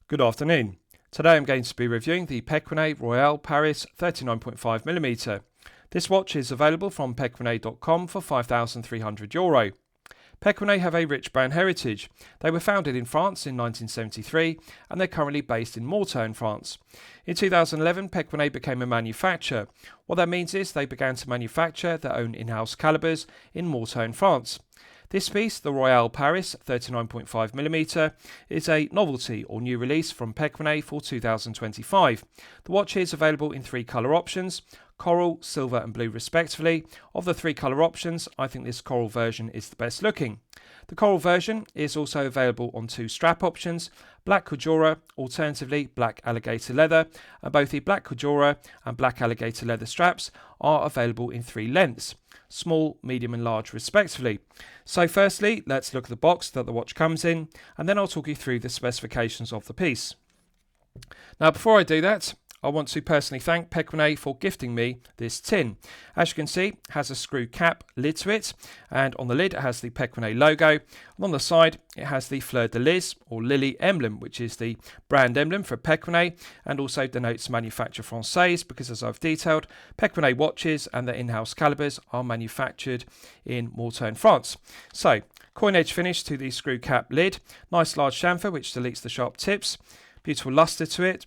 Good afternoon. Today I'm going to be reviewing the Pequignet Royale Paris 39.5mm. This watch is available from pequignet.com for €5,300. Pequignet have a rich brand heritage. They were founded in France in 1973 and they're currently based in Morteau in France. In 2011, Pequignet became a manufacturer. What that means is they began to manufacture their own in-house calibers in Morteau in France. This piece, the Royale Paris 39.5mm, is a novelty or new release from Pequignet for 2025. The watch is available in three colour options: coral, silver and blue respectively. Of the three colour options, I think this coral version is the best looking. The coral version is also available on two strap options: black Cordura, alternatively black alligator leather, and both the black Cordura and black alligator leather straps are available in three lengths: small, medium and large respectively. So firstly, let's look at the box that the watch comes in, and then I'll talk you through the specifications of the piece. Now before I do that, I want to personally thank Pequignet for gifting me this tin. As you can see, it has a screw cap lid to it, and on the lid it has the Pequignet logo, and on the side it has the fleur de lis or lily emblem, which is the brand emblem for Pequignet and also denotes manufacture française, because as I've detailed, Pequignet watches and their in-house calibers are manufactured in Morteau in France. So, coin edge finish to the screw cap lid, nice large chamfer which deletes the sharp tips, beautiful lustre to it,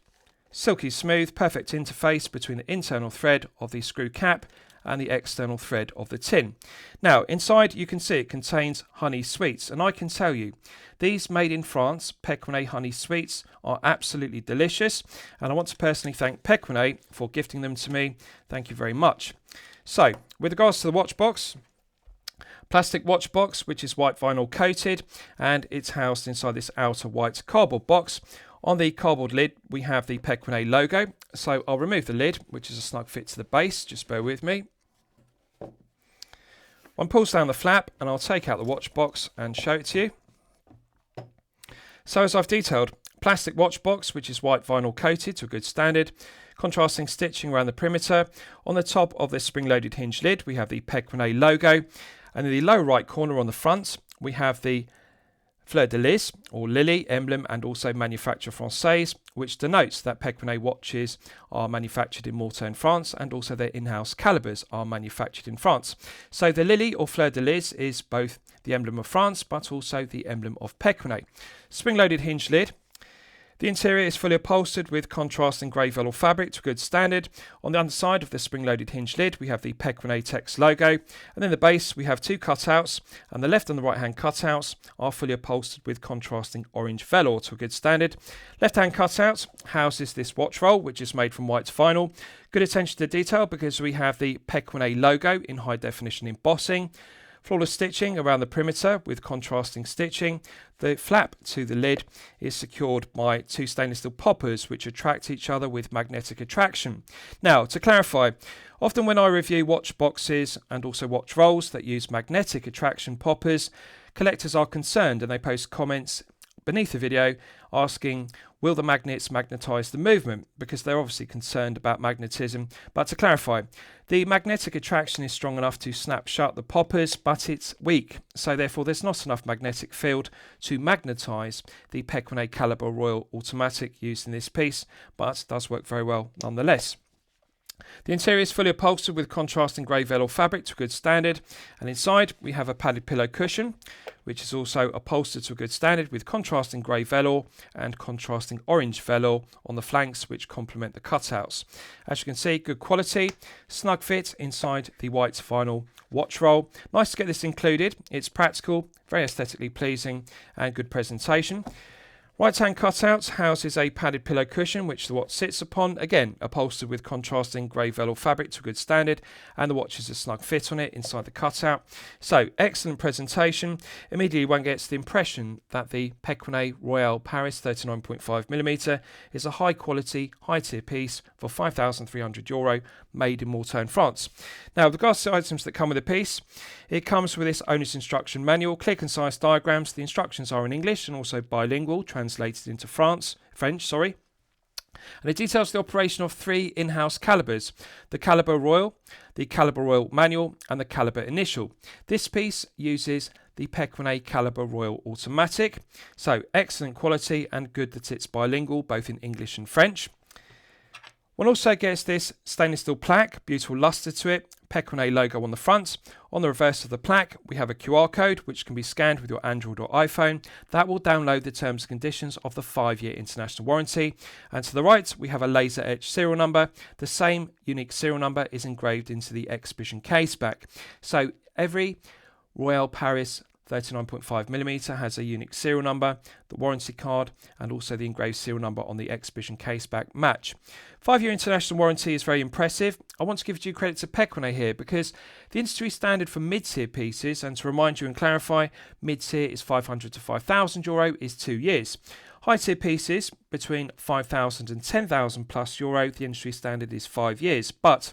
silky smooth, perfect interface between the internal thread of the screw cap and the external thread of the tin. Now inside you can see it contains honey sweets, and I can tell you these made in France Pequignet honey sweets are absolutely delicious, and I want to personally thank Pequignet for gifting them to me. Thank you very much. So with regards to the watch box, plastic watch box which is white vinyl coated, and it's housed inside this outer white cardboard box. On the cardboard lid we have the Pequignet logo, so I'll remove the lid, which is a snug fit to the base, just bear with me. One pulls down the flap and I'll take out the watch box and show it to you. So as I've detailed, plastic watch box which is white vinyl coated to a good standard, contrasting stitching around the perimeter. On the top of this spring-loaded hinge lid we have the Pequignet logo, and in the lower right corner on the front we have the fleur de lis or lily emblem and also manufacture française, which denotes that Pequignet watches are manufactured in Morteau in France and also their in-house calibers are manufactured in France. So the lily or fleur de lis is both the emblem of France but also the emblem of Pequignet. Spring-loaded hinge lid. The interior is fully upholstered with contrasting grey velour fabric to good standard. On the underside of the spring-loaded hinge lid we have the Pequignet text logo, and then the base we have two cutouts, and the left and the right hand cutouts are fully upholstered with contrasting orange velour to a good standard. Left hand cutout houses this watch roll which is made from white vinyl. Good attention to detail because we have the Pequignet logo in high definition embossing. Flawless stitching around the perimeter with contrasting stitching. The flap to the lid is secured by two stainless steel poppers which attract each other with magnetic attraction. Now, to clarify, often when I review watch boxes and also watch rolls that use magnetic attraction poppers, collectors are concerned and they post comments beneath the video asking, will the magnets magnetize the movement, because they're obviously concerned about magnetism. But to clarify, the magnetic attraction is strong enough to snap shut the poppers, but it's weak, so therefore there's not enough magnetic field to magnetize the Pequignet Caliber Royal automatic used in this piece, but does work very well nonetheless. The interior is fully upholstered with contrasting grey velour fabric to a good standard, and inside we have a padded pillow cushion which is also upholstered to a good standard with contrasting grey velour and contrasting orange velour on the flanks which complement the cutouts. As you can see, good quality, snug fit inside the white vinyl watch roll. Nice to get this included. It's practical, very aesthetically pleasing and good presentation. Right hand cutout houses a padded pillow cushion which the watch sits upon, again upholstered with contrasting grey velour fabric to a good standard, and the watch has a snug fit on it inside the cutout. So excellent presentation. Immediately one gets the impression that the Pequignet Royale Paris 39.5mm is a high quality, high tier piece for €5,300 made in Morteau in France. Now with regards to the items that come with the piece, it comes with this owner's instruction manual, clear concise diagrams. The instructions are in English and also bilingual, translated into French, and it details the operation of three in-house calibers: the Caliber Royal, the Caliber Royal Manual and the Caliber Initial. This piece uses the Pequignet Calibre Royal Automatic. So excellent quality and good that it's bilingual, both in English and French. One also gets this stainless steel plaque, beautiful lustre to it, Pequignet logo on the front. On the reverse of the plaque, we have a QR code which can be scanned with your Android or iPhone. That will download the terms and conditions of the 5-year international warranty. And to the right, we have a laser etched serial number. The same unique serial number is engraved into the exhibition case back. So every Royale Paris 39.5mm has a unique serial number, the warranty card, and also the engraved serial number on the exhibition case back match. 5-year international warranty is very impressive. I want to give due credit to Pequignet here because the industry standard for mid-tier pieces, and to remind you and clarify, mid-tier is €500 to €5,000, is 2 years. High-tier pieces between €5,000 and €10,000 plus, the industry standard is 5 years. But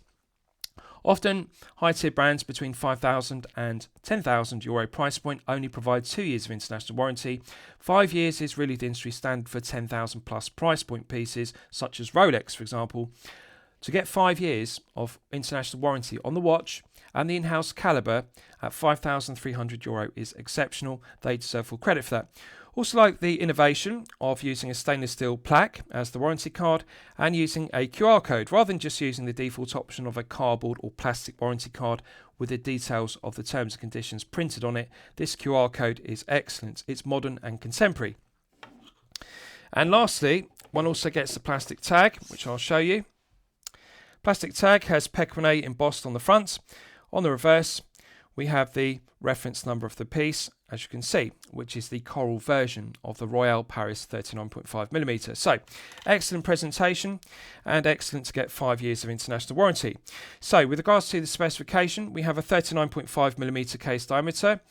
often, high-tier brands between €5,000 and €10,000 price point only provide 2 years of international warranty. 5 years is really the industry standard for 10,000 plus price point pieces, such as Rolex, for example. To get 5 years of international warranty on the watch and the in-house calibre at €5,300 is exceptional. They deserve full credit for that. Also like the innovation of using a stainless steel plaque as the warranty card and using a QR code rather than just using the default option of a cardboard or plastic warranty card with the details of the terms and conditions printed on it. This QR code is excellent. It's modern and contemporary. And lastly, one also gets the plastic tag, which I'll show you. Plastic tag has Pequignet embossed on the front. On the reverse, we have the reference number of the piece, as you can see, which is the coral version of the Royale Paris 39.5mm. So, excellent presentation and excellent to get 5 years of international warranty. So, with regards to the specification, we have a 39.5mm case diameter.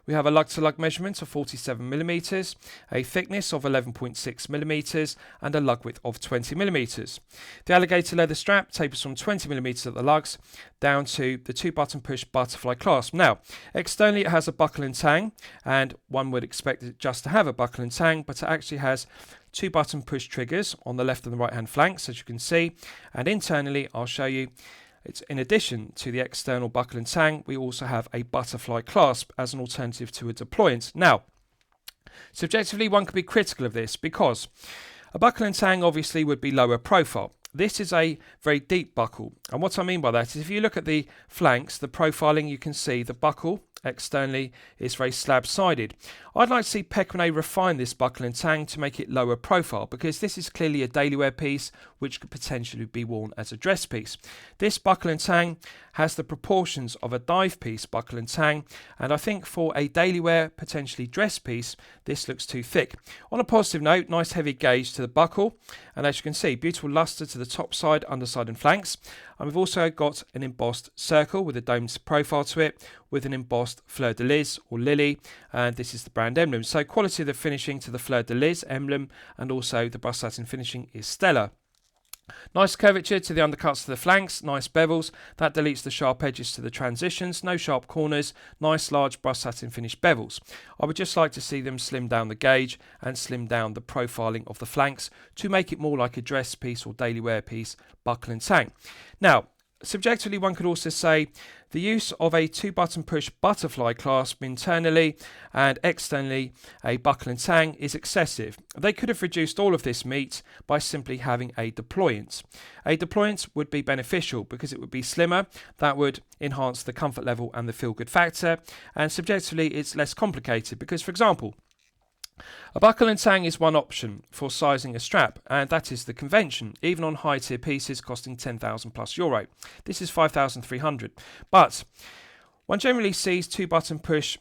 We have a lug-to-lug measurement of 47mm, a thickness of 11.6mm, and a lug width of 20mm. The alligator leather strap tapers from 20mm at the lugs down to the 2-button push butterfly clasp. Now, externally it has a buckle and tang, and one would expect it just to have a buckle and tang, but it actually has 2-button push triggers on the left and the right hand flanks, as you can see, and internally I'll show you. It's in addition to the external buckle and tang, we also have a butterfly clasp as an alternative to a deployant. Now, subjectively, one could be critical of this because a buckle and tang obviously would be lower profile. This is a very deep buckle, and what I mean by that is if you look at the flanks, the profiling, you can see the buckle externally is very slab-sided. I'd like to see Pequignet refine this buckle and tang to make it lower profile because this is clearly a daily wear piece which could potentially be worn as a dress piece. This buckle and tang has the proportions of a dive piece buckle and tang, and I think for a daily wear, potentially dress piece, this looks too thick. On a positive note, nice heavy gauge to the buckle, and as you can see, beautiful lustre to the top side, underside and flanks. And we've also got an embossed circle with a domed profile to it, with an embossed fleur-de-lis or lily, and this is the brand emblem. So quality of the finishing to the fleur-de-lis emblem, and also the brushed satin finishing is stellar. Nice curvature to the undercuts to the flanks, nice bevels, that deletes the sharp edges to the transitions, no sharp corners, nice large brushed satin finished bevels. I would just like to see them slim down the gauge and slim down the profiling of the flanks to make it more like a dress piece or daily wear piece, buckle and tang. Now, subjectively, one could also say the use of a 2-button push butterfly clasp internally and externally a buckle and tang is excessive. They could have reduced all of this meat by simply having a deployant. A deployant would be beneficial because it would be slimmer, that would enhance the comfort level and the feel-good factor, and subjectively it's less complicated because, for example, a buckle and tang is one option for sizing a strap, and that is the convention, even on high tier pieces costing €10,000 plus. This is 5,300. But one generally sees 2-button push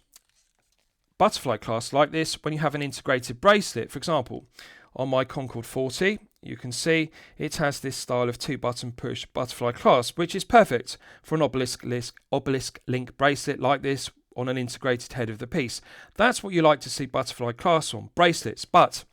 butterfly clasp like this when you have an integrated bracelet. For example, on my Concord 40, you can see it has this style of 2-button push butterfly clasp, which is perfect for an obelisk link bracelet like this on an integrated head of the piece. That's what you like to see butterfly clasps on bracelets. But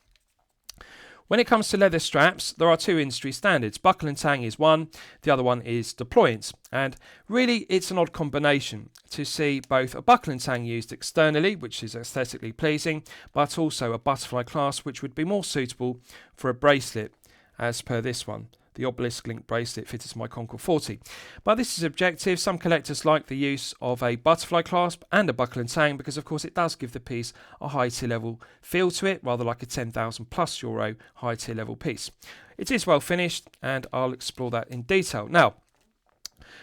when it comes to leather straps, there are 2 industry standards. Buckle and tang is one, the other one is deployant. And really, it's an odd combination to see both a buckle and tang used externally, which is aesthetically pleasing, but also a butterfly clasp, which would be more suitable for a bracelet, as per this one, the obelisk link bracelet fitted to my Concord 40. But this is objective. Some collectors like the use of a butterfly clasp and a buckle and tang because of course it does give the piece a high tier level feel to it, rather like a 10,000 plus euro high tier level piece. It is well finished and I'll explore that in detail. Now,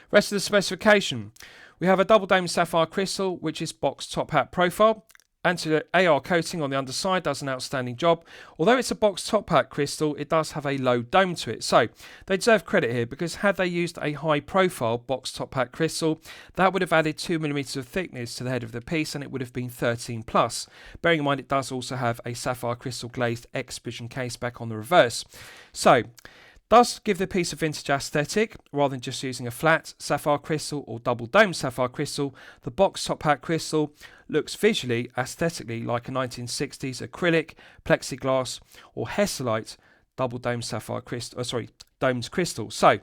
rest of the specification. We have a double dome sapphire crystal, which is box top hat profile. Anti-AR coating on the underside does an outstanding job. Although it's a box top hat crystal, it does have a low dome to it. So they deserve credit here because had they used a high profile box top hat crystal, that would have added 2mm of thickness to the head of the piece and it would have been 13 plus. Bearing in mind it does also have a sapphire crystal glazed exhibition case back on the reverse. So does give the piece a vintage aesthetic rather than just using a flat sapphire crystal or double dome sapphire crystal. The box top hat crystal looks visually, aesthetically like a 1960s acrylic, plexiglass or Hesselite double dome sapphire crystal, domed crystal. So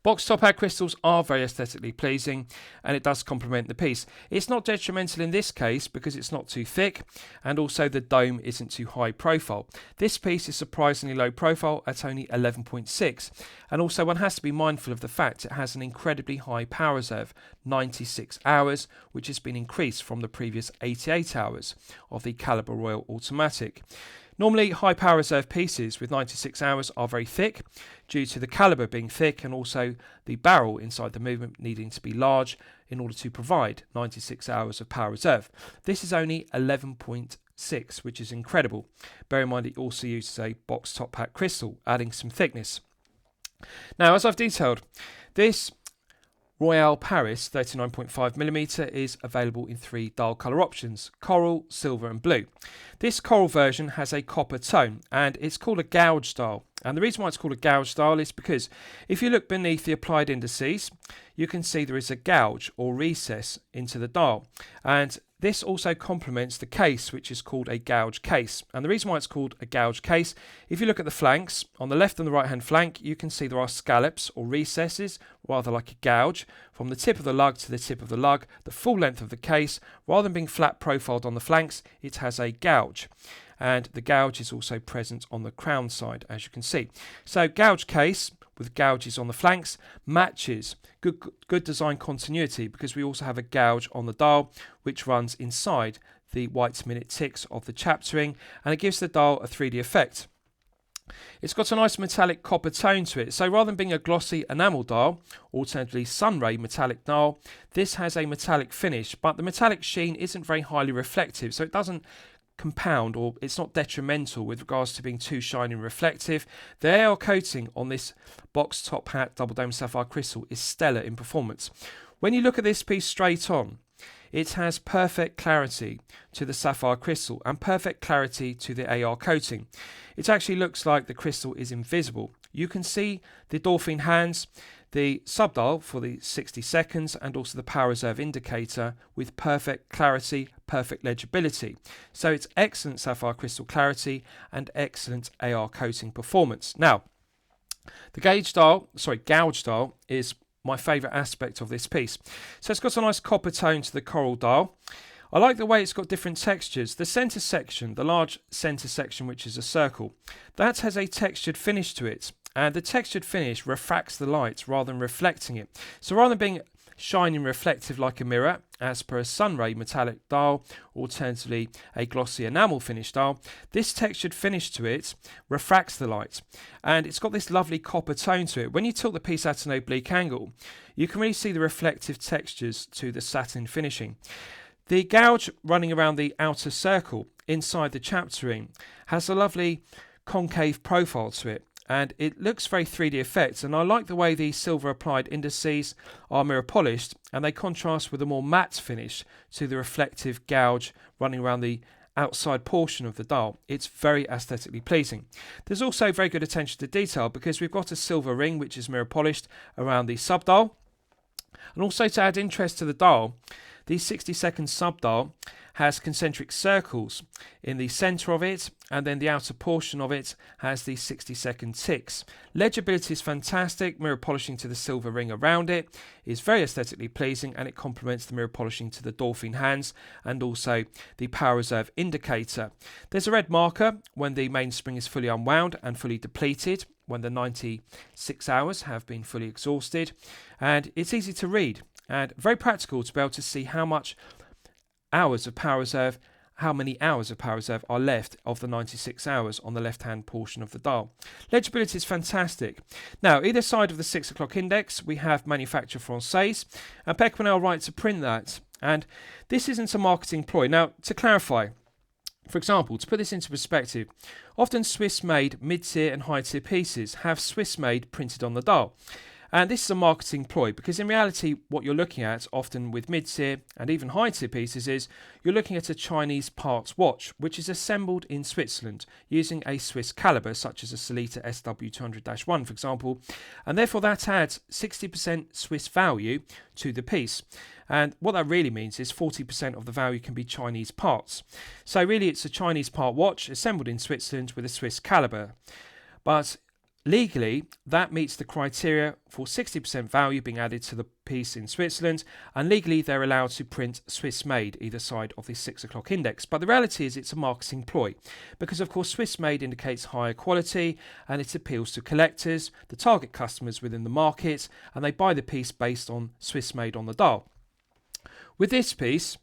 box top hat crystals are very aesthetically pleasing and it does complement the piece. It's not detrimental in this case because it's not too thick and also the dome isn't too high profile. This piece is surprisingly low profile at only 11.6, and also one has to be mindful of the fact it has an incredibly high power reserve, 96 hours, which has been increased from the previous 88 hours of the Caliber Royale automatic. Normally, high power reserve pieces with 96 hours are very thick due to the caliber being thick and also the barrel inside the movement needing to be large in order to provide 96 hours of power reserve. This is only 11.6, which is incredible. Bear in mind it also uses a box top hat crystal, adding some thickness. Now, as I've detailed, this Royale Paris 39.5mm is available in 3 dial colour options: coral, silver and blue. This coral version has a copper tone and it's called a gouge dial. And the reason why it's called a gouge dial is because if you look beneath the applied indices, you can see there is a gouge or recess into the dial. And this also complements the case, which is called a gouge case. And the reason why it's called a gouge case, if you look at the flanks, on the left and the right hand flank, you can see there are scallops or recesses, rather like a gouge, from the tip of the lug to the tip of the lug, the full length of the case. Rather than being flat profiled on the flanks, it has a gouge. And the gouge is also present on the crown side, as you can see. So gouge case with gouges on the flanks matches good design continuity because we also have a gouge on the dial which runs inside the white minute ticks of the chaptering and it gives the dial a 3D effect. It's got a nice metallic copper tone to it, so rather than being a glossy enamel dial, alternatively sunray metallic dial, this has a metallic finish, but the metallic sheen isn't very highly reflective, so it doesn't compound or it's not detrimental with regards to being too shiny and reflective. The AR coating on this box top hat double dome sapphire crystal is stellar in performance. When you look at this piece straight on, it has perfect clarity to the sapphire crystal and perfect clarity to the AR coating. It actually looks like the crystal is invisible. You can see the dolphin hands, the subdial for the 60 seconds and also the power reserve indicator with perfect clarity, perfect legibility. So it's excellent sapphire crystal clarity and excellent AR coating performance. Now, the gouge dial is my favourite aspect of this piece. So it's got a nice copper tone to the coral dial. I like the way it's got different textures. The centre section, the large centre section which is a circle, that has a textured finish to it. And the textured finish refracts the light rather than reflecting it. So rather than being shiny and reflective like a mirror, as per a sunray metallic dial, alternatively a glossy enamel finish dial, this textured finish to it refracts the light. And it's got this lovely copper tone to it. When you tilt the piece at an oblique angle, you can really see the reflective textures to the satin finishing. The gouge running around the outer circle inside the chaptering has a lovely concave profile to it. And it looks very 3D effects, and I like the way the silver applied indices are mirror polished and they contrast with a more matte finish to the reflective gouge running around the outside portion of the dial. It's very aesthetically pleasing. There's also very good attention to detail because we've got a silver ring which is mirror polished around the subdial, and also to add interest to the dial, the 60-second subdial has concentric circles in the centre of it, and then the outer portion of it has the 60-second ticks. Legibility is fantastic. Mirror polishing to the silver ring around it is very aesthetically pleasing, and it complements the mirror polishing to the dolphin hands and also the power reserve indicator. There's a red marker when the mainspring is fully unwound and fully depleted. when the 96 hours have been fully exhausted, and it's easy to read and very practical to be able to see how many hours of power reserve are left of the 96 hours on the left-hand portion of the dial. Legibility is fantastic. Now, either side of the 6 o'clock index, we have Manufacture Française, and Pequignet are right to print that. And this isn't a marketing ploy. Now, to clarify, for example, to put this into perspective, often Swiss-made mid-tier and high-tier pieces have Swiss-made printed on the dial. And this is a marketing ploy because in reality, what you're looking at often with mid-tier and even high-tier pieces is you're looking at a Chinese parts watch, which is assembled in Switzerland using a Swiss caliber, such as a Sellita SW200-1, for example. And therefore, that adds 60% Swiss value to the piece. And what that really means is 40% of the value can be Chinese parts. So really, it's a Chinese part watch assembled in Switzerland with a Swiss caliber. But legally, that meets the criteria for 60% value being added to the piece in Switzerland, and legally they're allowed to print Swiss-made either side of the 6 o'clock index. But the reality is it's a marketing ploy, because of course Swiss-made indicates higher quality and it appeals to collectors, the target customers within the market, and they buy the piece based on Swiss-made on the dial. With this piece,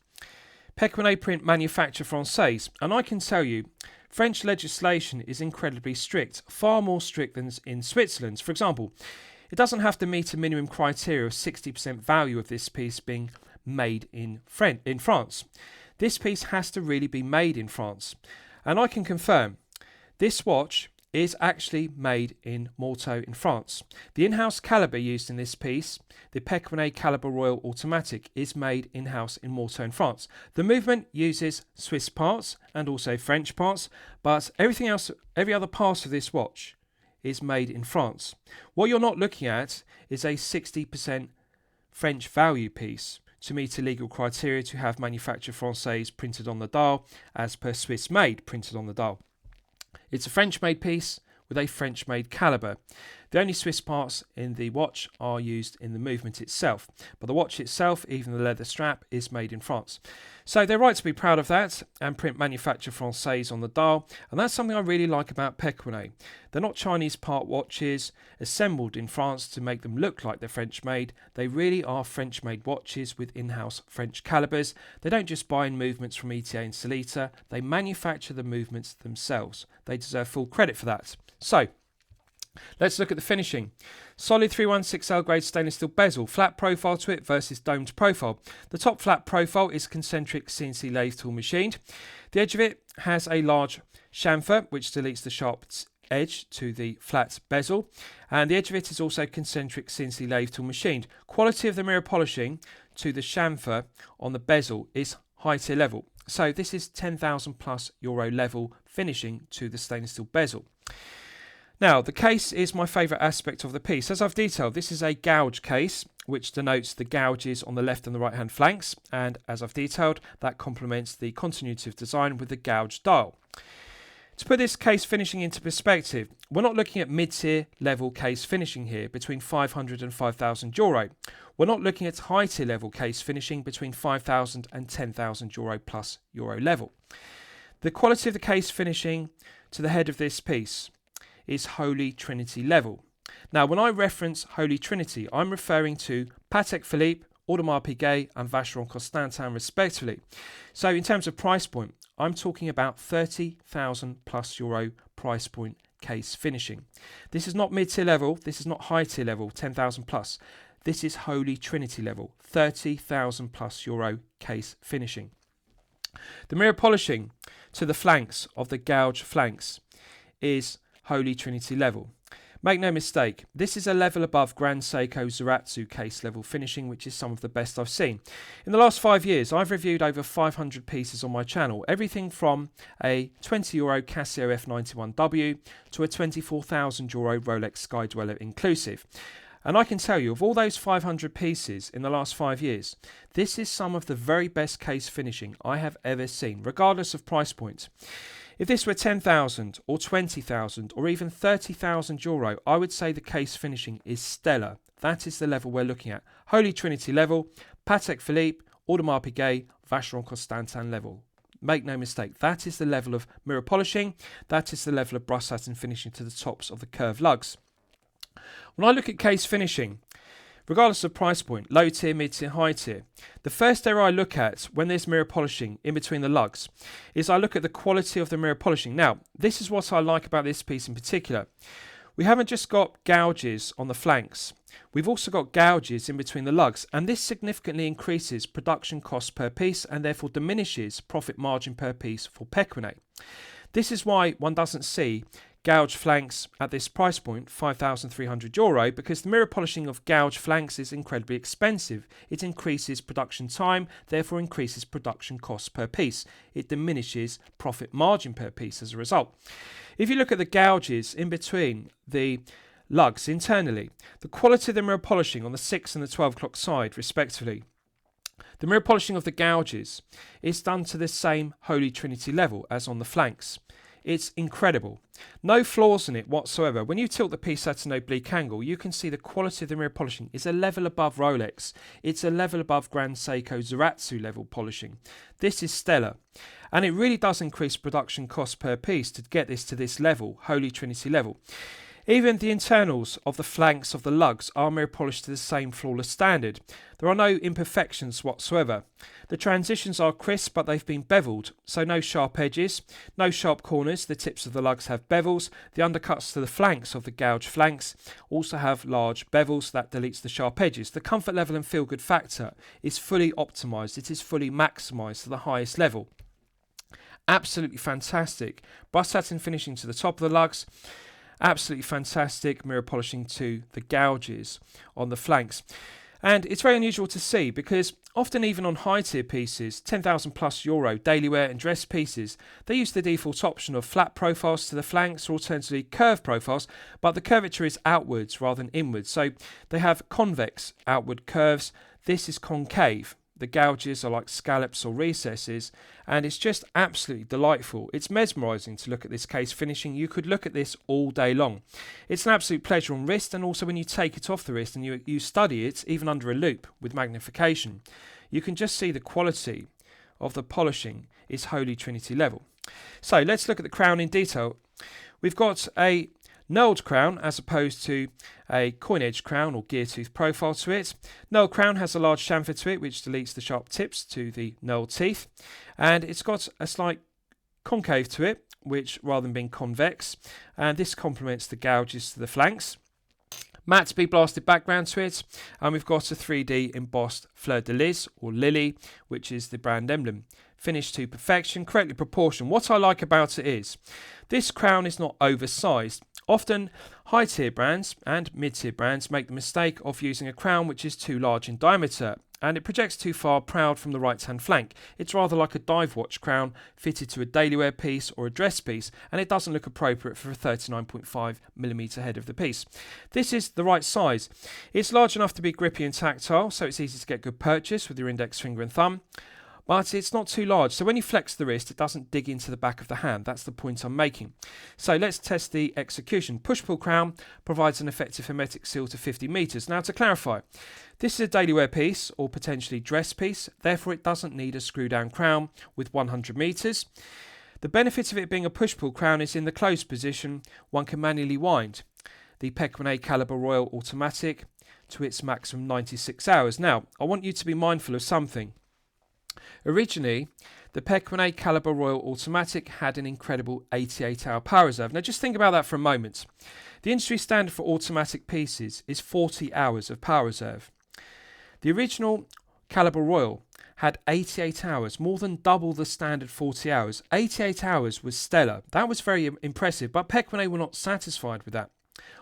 Pequignet print Manufacture Française, and I can tell you, French legislation is incredibly strict, far more strict than in Switzerland. For example, it doesn't have to meet a minimum criteria of 60% value of this piece being made in France. This piece has to really be made in France. And I can confirm, this watch is actually made in Morteau in France. The in-house caliber used in this piece, the Pequignet Caliber Royale Automatic, is made in-house in Morteau in France. The movement uses Swiss parts and also French parts, but everything else, every other part of this watch is made in France. What you're not looking at is a 60% French value piece to meet a legal criteria to have Manufacture Française printed on the dial as per Swiss made printed on the dial. It's a French-made piece with a French-made caliber. The only Swiss parts in the watch are used in the movement itself, but the watch itself, even the leather strap, is made in France. So they're right to be proud of that and print Manufacture Française on the dial, and that's something I really like about Pequignet. They're not Chinese part watches assembled in France to make them look like they're French-made. They really are French-made watches with in-house French calibers. They don't just buy in movements from ETA and Sellita, they manufacture the movements themselves. They deserve full credit for that. So, let's look at the finishing. Solid 316L grade stainless steel bezel, flat profile to it versus domed profile. The top flat profile is concentric CNC lathe tool machined. The edge of it has a large chamfer which deletes the sharp edge to the flat bezel, and the edge of it is also concentric CNC lathe tool machined. Quality of the mirror polishing to the chamfer on the bezel is high tier level. So this is 10,000 plus euro level finishing to the stainless steel bezel. Now, the case is my favourite aspect of the piece. As I've detailed, this is a gouge case, which denotes the gouges on the left and the right hand flanks, and as I've detailed, that complements the continuity of design with the gouge dial. To put this case finishing into perspective, we're not looking at mid-tier level case finishing here, between 500 and 5,000 euro. We're not looking at high-tier level case finishing between 5,000 and 10,000 euro plus euro level. The quality of the case finishing to the head of this piece is Holy Trinity level. Now, when I reference Holy Trinity, I'm referring to Patek Philippe, Audemars Piguet and Vacheron Constantin respectively. So in terms of price point, I'm talking about 30,000 plus euro price point case finishing. This is not mid-tier level, this is not high-tier level, 10,000 plus. This is Holy Trinity level, 30,000 plus euro case finishing. The mirror polishing to the flanks of the gouge flanks is Holy Trinity level. Make no mistake, this is a level above Grand Seiko Zaratsu case level finishing, which is some of the best I've seen. In the last 5 years, I've reviewed over 500 pieces on my channel, everything from a €20 Casio F91W to a €24,000 Rolex Sky Dweller inclusive. And I can tell you, of all those 500 pieces in the last 5 years, this is some of the very best case finishing I have ever seen, regardless of price point. If this were 10,000 or 20,000 or even 30,000 euro, I would say the case finishing is stellar. That is the level we're looking at. Holy Trinity level, Patek Philippe, Audemars Piguet, Vacheron Constantin level. Make no mistake, that is the level of mirror polishing, that is the level of brush satin finishing to the tops of the curved lugs. When I look at case finishing, regardless of price point, low tier, mid tier, high tier, the first area I look at when there's mirror polishing in between the lugs is I look at the quality of the mirror polishing. Now, this is what I like about this piece in particular. We haven't just got gouges on the flanks, we've also got gouges in between the lugs, and this significantly increases production cost per piece and therefore diminishes profit margin per piece for Pequignet. This is why one doesn't see gouge flanks at this price point, €5,300, because the mirror polishing of gouge flanks is incredibly expensive. It increases production time, therefore increases production costs per piece. It diminishes profit margin per piece as a result. If you look at the gouges in between the lugs internally, the quality of the mirror polishing on the 6 and the 12 o'clock side respectively, the mirror polishing of the gouges is done to the same Holy Trinity level as on the flanks. It's incredible. No flaws in it whatsoever. When you tilt the piece at an oblique angle, you can see the quality of the mirror polishing is a level above Rolex. It's a level above Grand Seiko Zaratsu level polishing. This is stellar. And it really does increase production cost per piece to get this to this level, Holy Trinity level. Even the internals of the flanks of the lugs are mirror polished to the same flawless standard. There are no imperfections whatsoever. The transitions are crisp, but they've been beveled, so no sharp edges, no sharp corners. The tips of the lugs have bevels. The undercuts to the flanks of the gouge flanks also have large bevels. That deletes the sharp edges. The comfort level and feel good factor is fully optimized. It is fully maximized to the highest level. Absolutely fantastic. Brush satin finishing to the top of the lugs. Absolutely fantastic mirror polishing to the gouges on the flanks. And it's very unusual to see because often even on high tier pieces, €10,000+ daily wear and dress pieces, they use the default option of flat profiles to the flanks or alternatively curved profiles, but the curvature is outwards rather than inwards. So they have convex outward curves. This is concave. The gouges are like scallops or recesses, and it's just absolutely delightful. It's mesmerising to look at this case finishing. You could look at this all day long. It's an absolute pleasure on wrist, and also when you take it off the wrist and you study it, even under a loupe with magnification, you can just see the quality of the polishing is Holy Trinity level. So let's look at the crown in detail. We've got a knurled crown as opposed to a coin edge crown or gear tooth profile to it. Knurled crown has a large chamfer to it which deletes the sharp tips to the knurled teeth, and it's got a slight concave to it which rather than being convex, and this complements the gouges to the flanks. Matte bead blasted background to it, and we've got a 3D embossed fleur de lis or lily, which is the brand emblem. Finished to perfection, correctly proportioned. What I like about it is this crown is not oversized. Often high tier brands and mid tier brands make the mistake of using a crown which is too large in diameter and it projects too far proud from the right hand flank. It's rather like a dive watch crown fitted to a daily wear piece or a dress piece, and it doesn't look appropriate for a 39.5mm head of the piece. This is the right size. It's large enough to be grippy and tactile, so it's easy to get good purchase with your index finger and thumb. But it's not too large, so when you flex the wrist, it doesn't dig into the back of the hand. That's the point I'm making. So let's test the execution. Push-pull crown provides an effective hermetic seal to 50 metres. Now to clarify, this is a daily wear piece or potentially dress piece, therefore it doesn't need a screw-down crown with 100 metres. The benefit of it being a push-pull crown is in the closed position, one can manually wind the Pequignet Calibre Royale automatic to its maximum 96 hours. Now, I want you to be mindful of something. Originally, the Pequignet Calibre Royale Automatic had an incredible 88-hour power reserve. Now just think about that for a moment. The industry standard for automatic pieces is 40 hours of power reserve. The original Calibre Royale had 88 hours, more than double the standard 40 hours. 88 hours was stellar. That was very impressive, but Pequignet were not satisfied with that.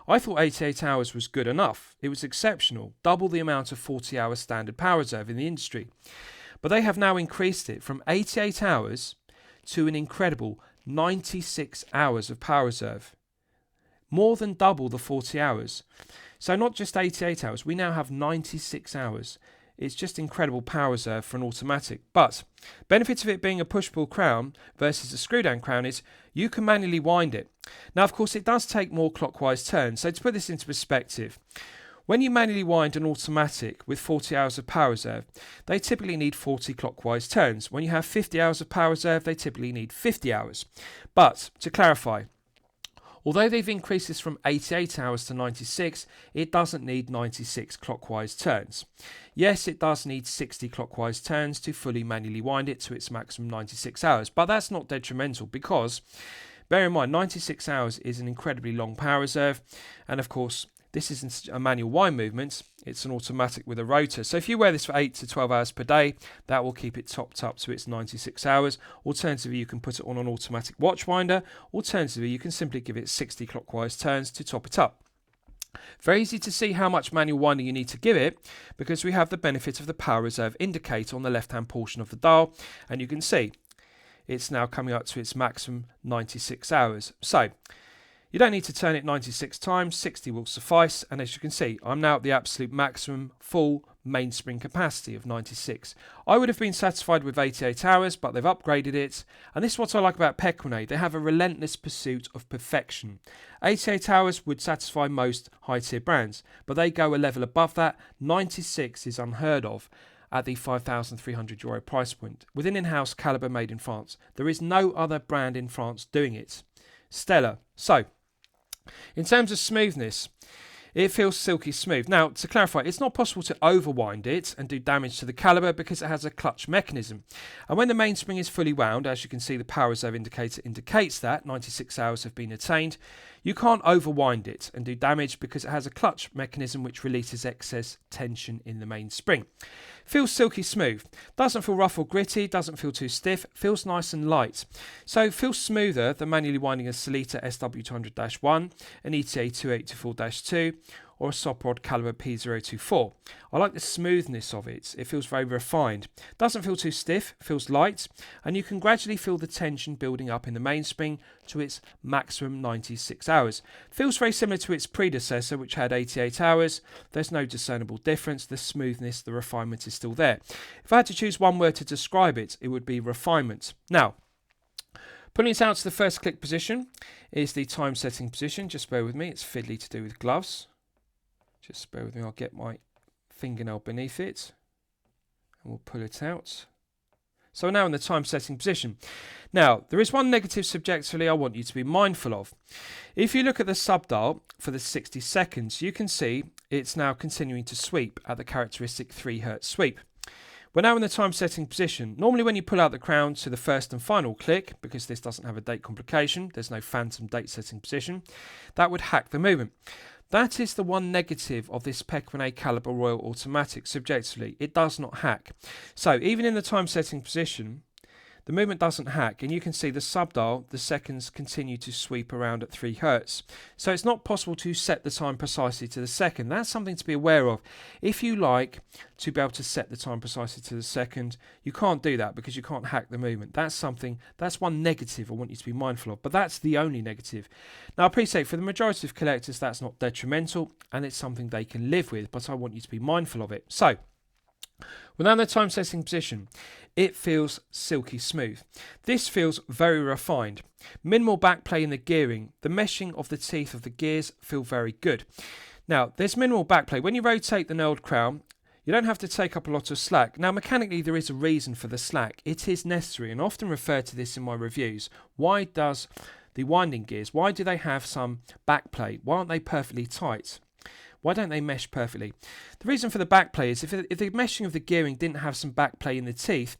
I thought 88 hours was good enough. It was exceptional, double the amount of 40-hour standard power reserve in the industry. But they have now increased it from 88 hours to an incredible 96 hours of power reserve. More than double the 40 hours. So not just 88 hours, we now have 96 hours. It's just incredible power reserve for an automatic. But benefit of it being a push-pull crown versus a screw-down crown is you can manually wind it. Now, of course, it does take more clockwise turns. So to put this into perspective, When you manually wind an automatic with 40 hours of power reserve, they typically need 40 clockwise turns. When you have 50 hours of power reserve, they typically need 50 hours. But to clarify, although they've increased this from 88 hours to 96, it doesn't need 96 clockwise turns. Yes, it does need 60 clockwise turns to fully manually wind it to its maximum 96 hours, but that's not detrimental because, bear in mind, 96 hours is an incredibly long power reserve, and of course, this isn't a manual wind movement, it's an automatic with a rotor. So if you wear this for 8 to 12 hours per day, that will keep it topped up to its 96 hours. Alternatively, you can put it on an automatic watch winder. Alternatively, you can simply give it 60 clockwise turns to top it up. Very easy to see how much manual winding you need to give it because we have the benefit of the power reserve indicator on the left-hand portion of the dial, and you can see it's now coming up to its maximum 96 hours. So you don't need to turn it 96 times, 60 will suffice, and as you can see, I'm now at the absolute maximum full mainspring capacity of 96. I would have been satisfied with 88 hours, but they've upgraded it, and this is what I like about Pequignet. They have a relentless pursuit of perfection. 88 hours would satisfy most high-tier brands, but they go a level above that. 96 is unheard of at the €5,300 price point. With an in-house calibre made in France, there is no other brand in France doing it. Stellar. So, in terms of smoothness, it feels silky smooth. Now, to clarify, it's not possible to overwind it and do damage to the calibre because it has a clutch mechanism. And when the mainspring is fully wound, as you can see the power reserve indicator indicates that 96 hours have been attained, you can't overwind it and do damage because it has a clutch mechanism which releases excess tension in the mainspring. Feels silky smooth. Doesn't feel rough or gritty, doesn't feel too stiff, feels nice and light. So feels smoother than manually winding a Sellita SW200-1, an ETA 2824-2, or a Soprod calibre P024. I like the smoothness of it. It feels very refined. Doesn't feel too stiff, feels light, and you can gradually feel the tension building up in the mainspring to its maximum 96 hours. Feels very similar to its predecessor, which had 88 hours. There's no discernible difference. The smoothness, the refinement is still there. If I had to choose one word to describe it, it would be refinement. Now, putting it out to the first click position is the time setting position. Just bear with me, it's fiddly to do with gloves. Just bear with me, I'll get my fingernail beneath it and we'll pull it out. So we're now in the time setting position. Now, there is one negative subjectively I want you to be mindful of. If you look at the subdial for the 60 seconds, you can see it's now continuing to sweep at the characteristic 3 Hz sweep. We're now in the time setting position. Normally when you pull out the crown to the first and final click, because this doesn't have a date complication, there's no phantom date setting position, that would hack the movement. That is the one negative of this Pequignet Calibre Royale Automatic subjectively. It does not hack. So even in the time setting position, the movement doesn't hack, and you can see the subdial, the seconds continue to sweep around at 3 Hz. So it's not possible to set the time precisely to the second. That's something to be aware of. If you like to be able to set the time precisely to the second, you can't do that because you can't hack the movement. That's one negative I want you to be mindful of, but that's the only negative. Now I appreciate for the majority of collectors that's not detrimental and it's something they can live with, but I want you to be mindful of it. So, we're now in the time setting position. It feels silky smooth. This feels very refined. Minimal backplay in the gearing. The meshing of the teeth of the gears feel very good. Now, there's minimal backplay. When you rotate the knurled crown, you don't have to take up a lot of slack. Now, mechanically, there is a reason for the slack. It is necessary, and I often refer to this in my reviews. Why does the winding gears, why do they have some backplay? Why aren't they perfectly tight? Why don't they mesh perfectly? The reason for the backplay is if the meshing of the gearing didn't have some backplay in the teeth,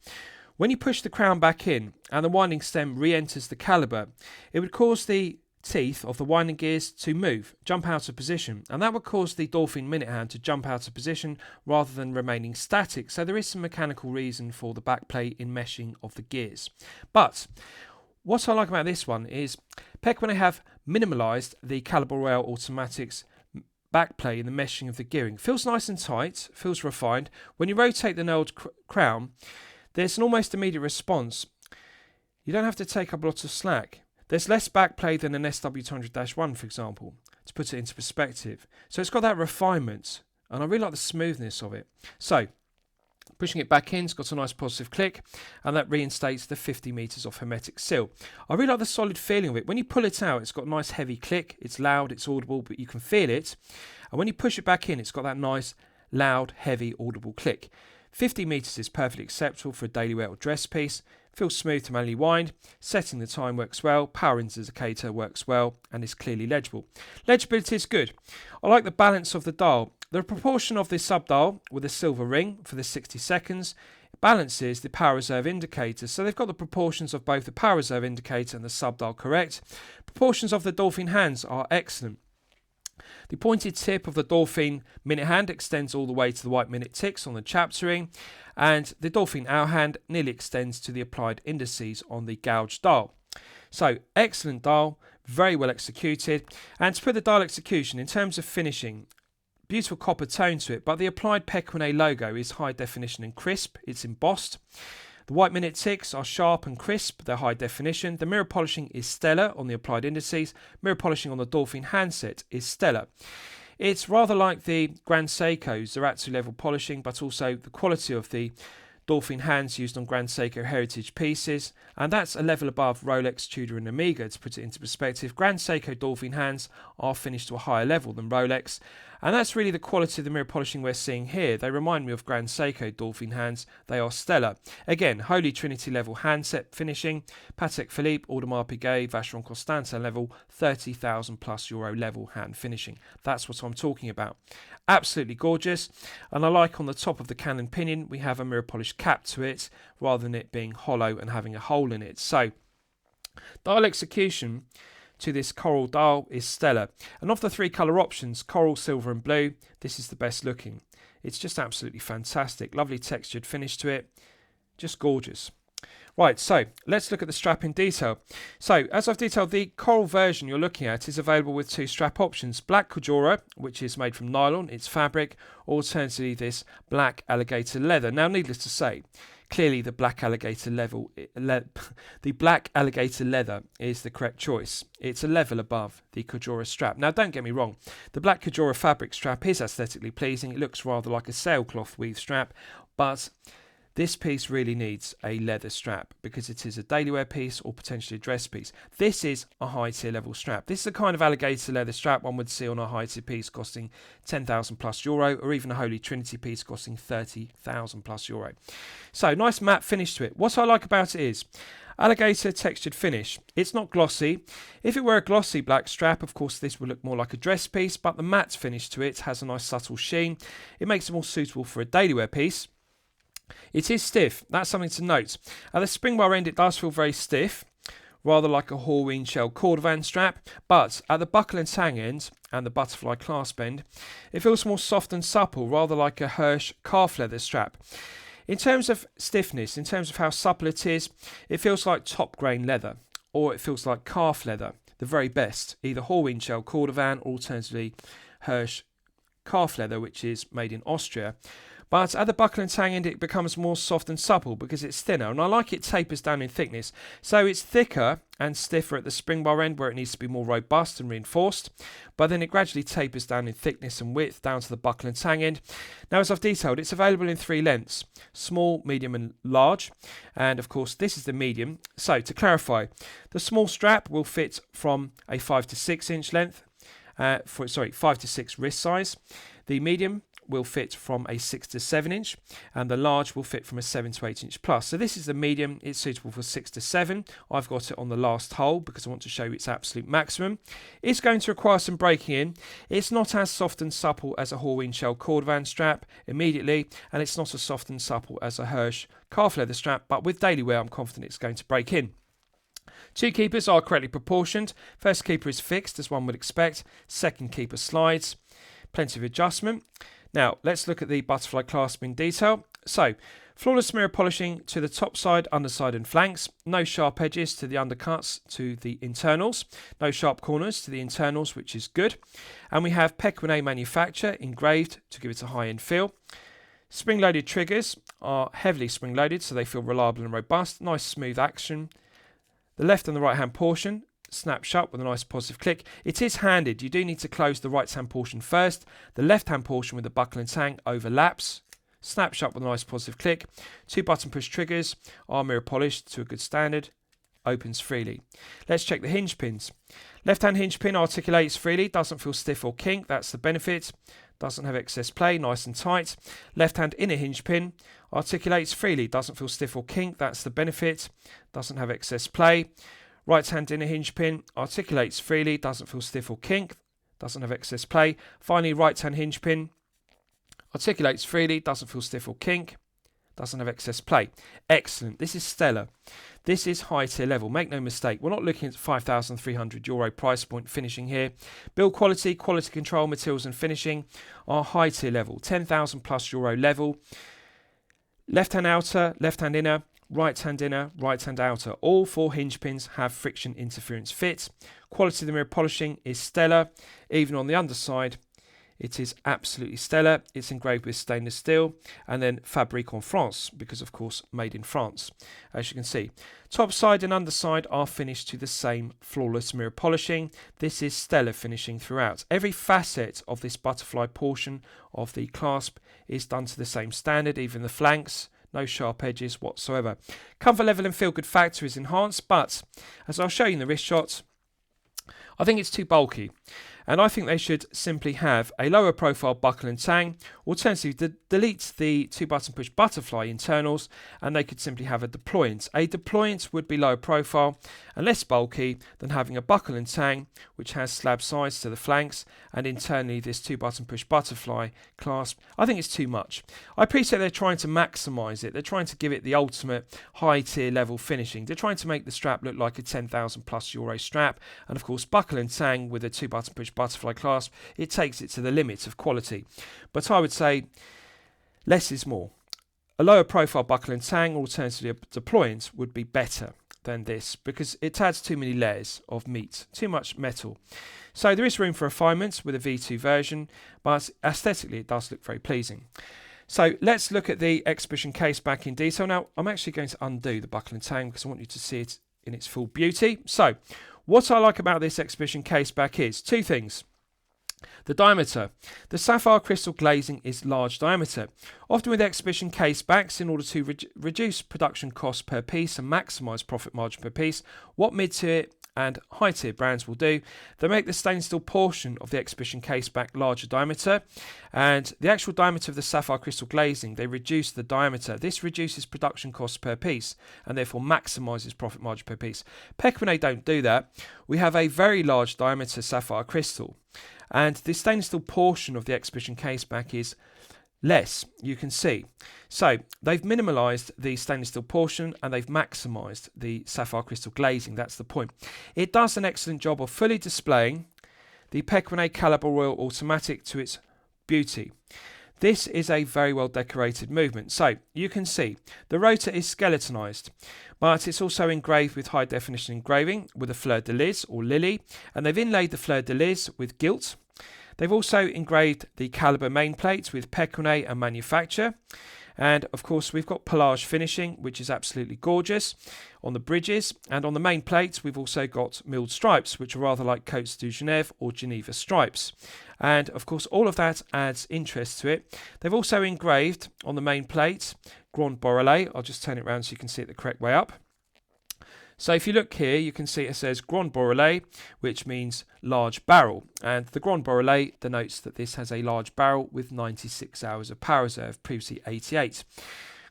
when you push the crown back in and the winding stem re-enters the calibre, it would cause the teeth of the winding gears to move, jump out of position, and that would cause the Dolphin minute hand to jump out of position rather than remaining static. So there is some mechanical reason for the backplay in meshing of the gears. But what I like about this one is Pequignet have minimalised the Calibre Royale Automatics backplay in the meshing of the gearing. Feels nice and tight, feels refined. When you rotate the knurled crown, there's an almost immediate response. You don't have to take up a lot of slack. There's less backplay than an SW200-1, for example, to put it into perspective. So it's got that refinement, and I really like the smoothness of it. So, Pushing it back in, it's got a nice positive click, and that reinstates the 50 meters of hermetic seal. I really like the solid feeling of it. When you pull it out, it's got a nice heavy click. It's loud, it's audible, but you can feel it. And when you push it back in, it's got that nice, loud, heavy, audible click. 50 meters is perfectly acceptable for a daily wear or dress piece. Feels smooth to manually wind. Setting the time works well. Power indicator works well, and is clearly legible. Legibility is good. I like the balance of the dial. The proportion of the sub-dial with a silver ring for the 60 seconds balances the power reserve indicator. So they've got the proportions of both the power reserve indicator and the sub-dial correct. Proportions of the dolphin hands are excellent. The pointed tip of the dolphin minute hand extends all the way to the white minute ticks on the chapter ring, and the dolphin hour hand nearly extends to the applied indices on the gouge dial. So excellent dial, very well executed. And to put the dial execution in terms of finishing, beautiful copper tone to it, but the applied Pequignet logo is high definition and crisp. It's embossed. The white minute ticks are sharp and crisp. They're high definition. The mirror polishing is stellar on the applied indices. Mirror polishing on the dolphin handset is stellar. It's rather like the Grand Seiko's Zaratsu level polishing, but also the quality of the dolphin hands used on Grand Seiko heritage pieces, and that's a level above Rolex, Tudor and Omega. To put it into perspective, Grand Seiko dolphin hands are finished to a higher level than Rolex, and that's really the quality of the mirror polishing we're seeing here. They remind me of Grand Seiko dolphin hands. They are stellar. Again, Holy Trinity level handset finishing, Patek Philippe, Audemars Piguet, Vacheron Constantin level, 30,000 plus euro level hand finishing. That's what I'm talking about. Absolutely gorgeous, and I like on the top of the cannon pinion we have a mirror polished cap to it rather than it being hollow and having a hole in it. So dial execution to this coral dial is stellar, and of the three colour options, coral, silver and blue, this is the best looking. It's just absolutely fantastic. Lovely textured finish to it, just gorgeous. Right, so let's look at the strap in detail. So as I've detailed, the coral version you're looking at is available with two strap options. Black Kujora, which is made from nylon, it's fabric, or alternatively this black alligator leather. Now, needless to say, clearly the black alligator leather is the correct choice. It's a level above the Kujora strap. Now, don't get me wrong, the black Kujora fabric strap is aesthetically pleasing. It looks rather like a sailcloth weave strap, but this piece really needs a leather strap because it is a daily wear piece or potentially a dress piece. This is a high tier level strap. This is the kind of alligator leather strap one would see on a high tier piece costing 10,000 plus euro, or even a Holy Trinity piece costing 30,000 plus euro. So nice matte finish to it. What I like about it is alligator textured finish. It's not glossy. If it were a glossy black strap, of course this would look more like a dress piece, but the matte finish to it has a nice subtle sheen. It makes it more suitable for a daily wear piece. It is stiff, that's something to note. At the spring bar end it does feel very stiff, rather like a Horween shell cordovan strap, but at the buckle and tang end and the butterfly clasp end, it feels more soft and supple, rather like a Hirsch calf leather strap. In terms of stiffness, in terms of how supple it feels like top grain leather, or it feels like calf leather, the very best, either Horween shell cordovan or alternatively Hirsch calf leather, which is made in Austria. But at the buckle and tang end it becomes more soft and supple because it's thinner, and I like it tapers down in thickness. So it's thicker and stiffer at the spring bar end where it needs to be more robust and reinforced, but then it gradually tapers down in thickness and width down to the buckle and tang end. Now, as I've detailed, it's available in three lengths: small, medium and large, and of course this is the medium. So to clarify, the small strap will fit from a 5 to 6 inch length, 5 to 6 wrist size. The medium will fit from a 6 to 7 inch, and the large will fit from a 7 to 8 inch plus. So this is the medium. It's suitable for 6 to 7. I've got it on the last hole because I want to show you its absolute maximum. It's going to require some breaking in. It's not as soft and supple as a Horween shell cordovan strap immediately, and it's not as soft and supple as a Hirsch calf leather strap, but with daily wear I'm confident it's going to break in. Two keepers are correctly proportioned. First keeper is fixed as one would expect. Second keeper slides. Plenty of adjustment. Now, let's look at the butterfly clasp in detail. So, flawless mirror polishing to the top side, underside and flanks. No sharp edges to the undercuts to the internals. No sharp corners to the internals, which is good. And we have Pequignet manufacture engraved to give it a high-end feel. Spring-loaded triggers are heavily spring-loaded, so they feel reliable and robust. Nice smooth action. The left and the right-hand portion snap shut with a nice positive click. It is handed. You do need to close the right hand portion first. The left hand portion with the buckle and tang overlaps snaps shut with a nice positive click. 2 button push triggers are mirror polished to a good standard. Opens freely. Let's check the hinge pins. Left hand hinge pin articulates freely, doesn't feel stiff or kink, that's the benefit. Doesn't have excess play, nice and tight. Left hand inner hinge pin articulates freely, doesn't feel stiff or kink, that's the benefit. Doesn't have excess play. Right hand inner hinge pin articulates freely, doesn't feel stiff or kink, doesn't have excess play. Finally, right hand hinge pin articulates freely, doesn't feel stiff or kink, doesn't have excess play. Excellent. This is stellar. This is high tier level. Make no mistake. We're not looking at €5,300 price point finishing here. Build quality, quality control, materials and finishing are high tier level. €10,000+ level. Left hand outer, left hand inner, right hand outer. All 4 hinge pins have friction interference fit. Quality of the mirror polishing is stellar. Even on the underside, it is absolutely stellar. It's engraved with stainless steel and then Fabrique en France, because of course made in France, as you can see. Top side and underside are finished to the same flawless mirror polishing. This is stellar finishing throughout. Every facet of this butterfly portion of the clasp is done to the same standard, even the flanks. No sharp edges whatsoever. Comfort level and feel good factor is enhanced, but as I'll show you in the wrist shot, I think it's too bulky, and I think they should simply have a lower profile buckle and tang. Alternatively, delete the 2 button push butterfly internals, and they could simply have a deployant. A deployant would be lower profile and less bulky than having a buckle and tang, which has slab sides to the flanks, and internally this 2 button push butterfly clasp. I think it's too much. I appreciate they're trying to maximise it. They're trying to give it the ultimate high tier level finishing. They're trying to make the strap look like a €10,000+ strap, and of course buckle and tang with a 2 button push butterfly clasp, it takes it to the limit of quality. But I would say less is more. A lower profile buckle and tang, alternatively a deployant, would be better than this, because it adds too many layers of meat, too much metal. So there is room for refinement with a V2 version, but aesthetically it does look very pleasing. So let's look at the exhibition case back in detail. Now I'm actually going to undo the buckle and tang because I want you to see it in its full beauty. So what I like about this exhibition case back is 2 things. The diameter. The sapphire crystal glazing is large diameter. Often with exhibition case backs, in order to reduce production costs per piece and maximise profit margin per piece, what mid-tier and high-tier brands will do, they make the stainless steel portion of the exhibition case back larger diameter, and the actual diameter of the sapphire crystal glazing, they reduce the diameter. This reduces production costs per piece and therefore maximises profit margin per piece. Pequignet don't do that. We have a very large diameter sapphire crystal, and the stainless steel portion of the exhibition case back is less, you can see. So they've minimalised the stainless steel portion and they've maximised the sapphire crystal glazing. That's the point. It does an excellent job of fully displaying the Pequignet Calibre Royale automatic to its beauty. This is a very well decorated movement. So you can see the rotor is skeletonized, but it's also engraved with high definition engraving with a fleur de lis or lily, and they've inlaid the fleur de lis with gilt. They've also engraved the calibre main plates with Pequignet and manufacture. And of course we've got pelage finishing, which is absolutely gorgeous on the bridges, and on the main plates we've also got milled stripes, which are rather like Côtes du Genève or Geneva stripes, and of course all of that adds interest to it. They've also engraved on the main plate Grand Borrelais. I'll just turn it around so you can see it the correct way up. So if you look here, you can see it says Grand Borrelais, which means large barrel. And the Grand Borrelais denotes that this has a large barrel with 96 hours of power reserve, previously 88.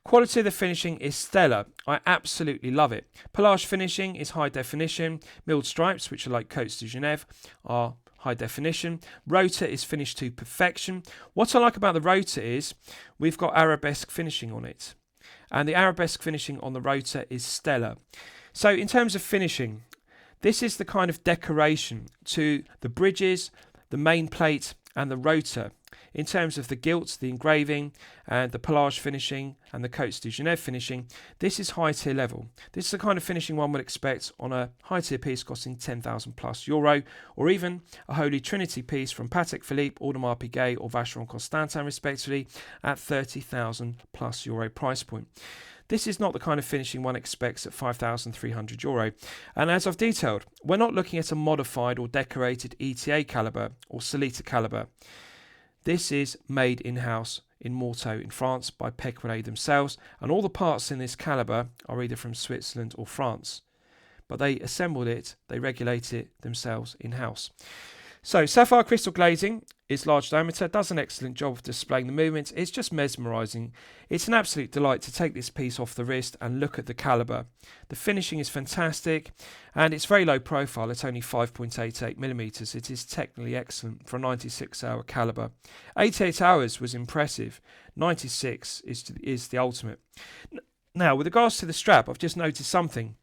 Quality of the finishing is stellar. I absolutely love it. Pelage finishing is high definition. Milled stripes, which are like Côtes du Genève, are high definition. Rotor is finished to perfection. What I like about the rotor is we've got arabesque finishing on it. And the arabesque finishing on the rotor is stellar. So in terms of finishing, this is the kind of decoration to the bridges, the main plate and the rotor. In terms of the gilt, the engraving and the pelage finishing and the Côtes du Genève finishing, this is high tier level. This is the kind of finishing one would expect on a high tier piece costing €10,000+, or even a Holy Trinity piece from Patek Philippe, Audemars Piguet or Vacheron Constantin respectively at €30,000+ price point. This is not the kind of finishing one expects at €5,300. And as I've detailed, we're not looking at a modified or decorated ETA calibre or Solita calibre. This is made in-house in Morteau in France by Pequignet themselves, and all the parts in this calibre are either from Switzerland or France. But they assembled it, they regulate it themselves in-house. So sapphire crystal glazing is large diameter, does an excellent job of displaying the movements. It's just mesmerising. It's an absolute delight to take this piece off the wrist and look at the calibre. The finishing is fantastic and it's very low profile at only 5.88mm. It is technically excellent for a 96-hour calibre. 88 hours was impressive. 96 is the ultimate. Now, with regards to the strap, I've just noticed something.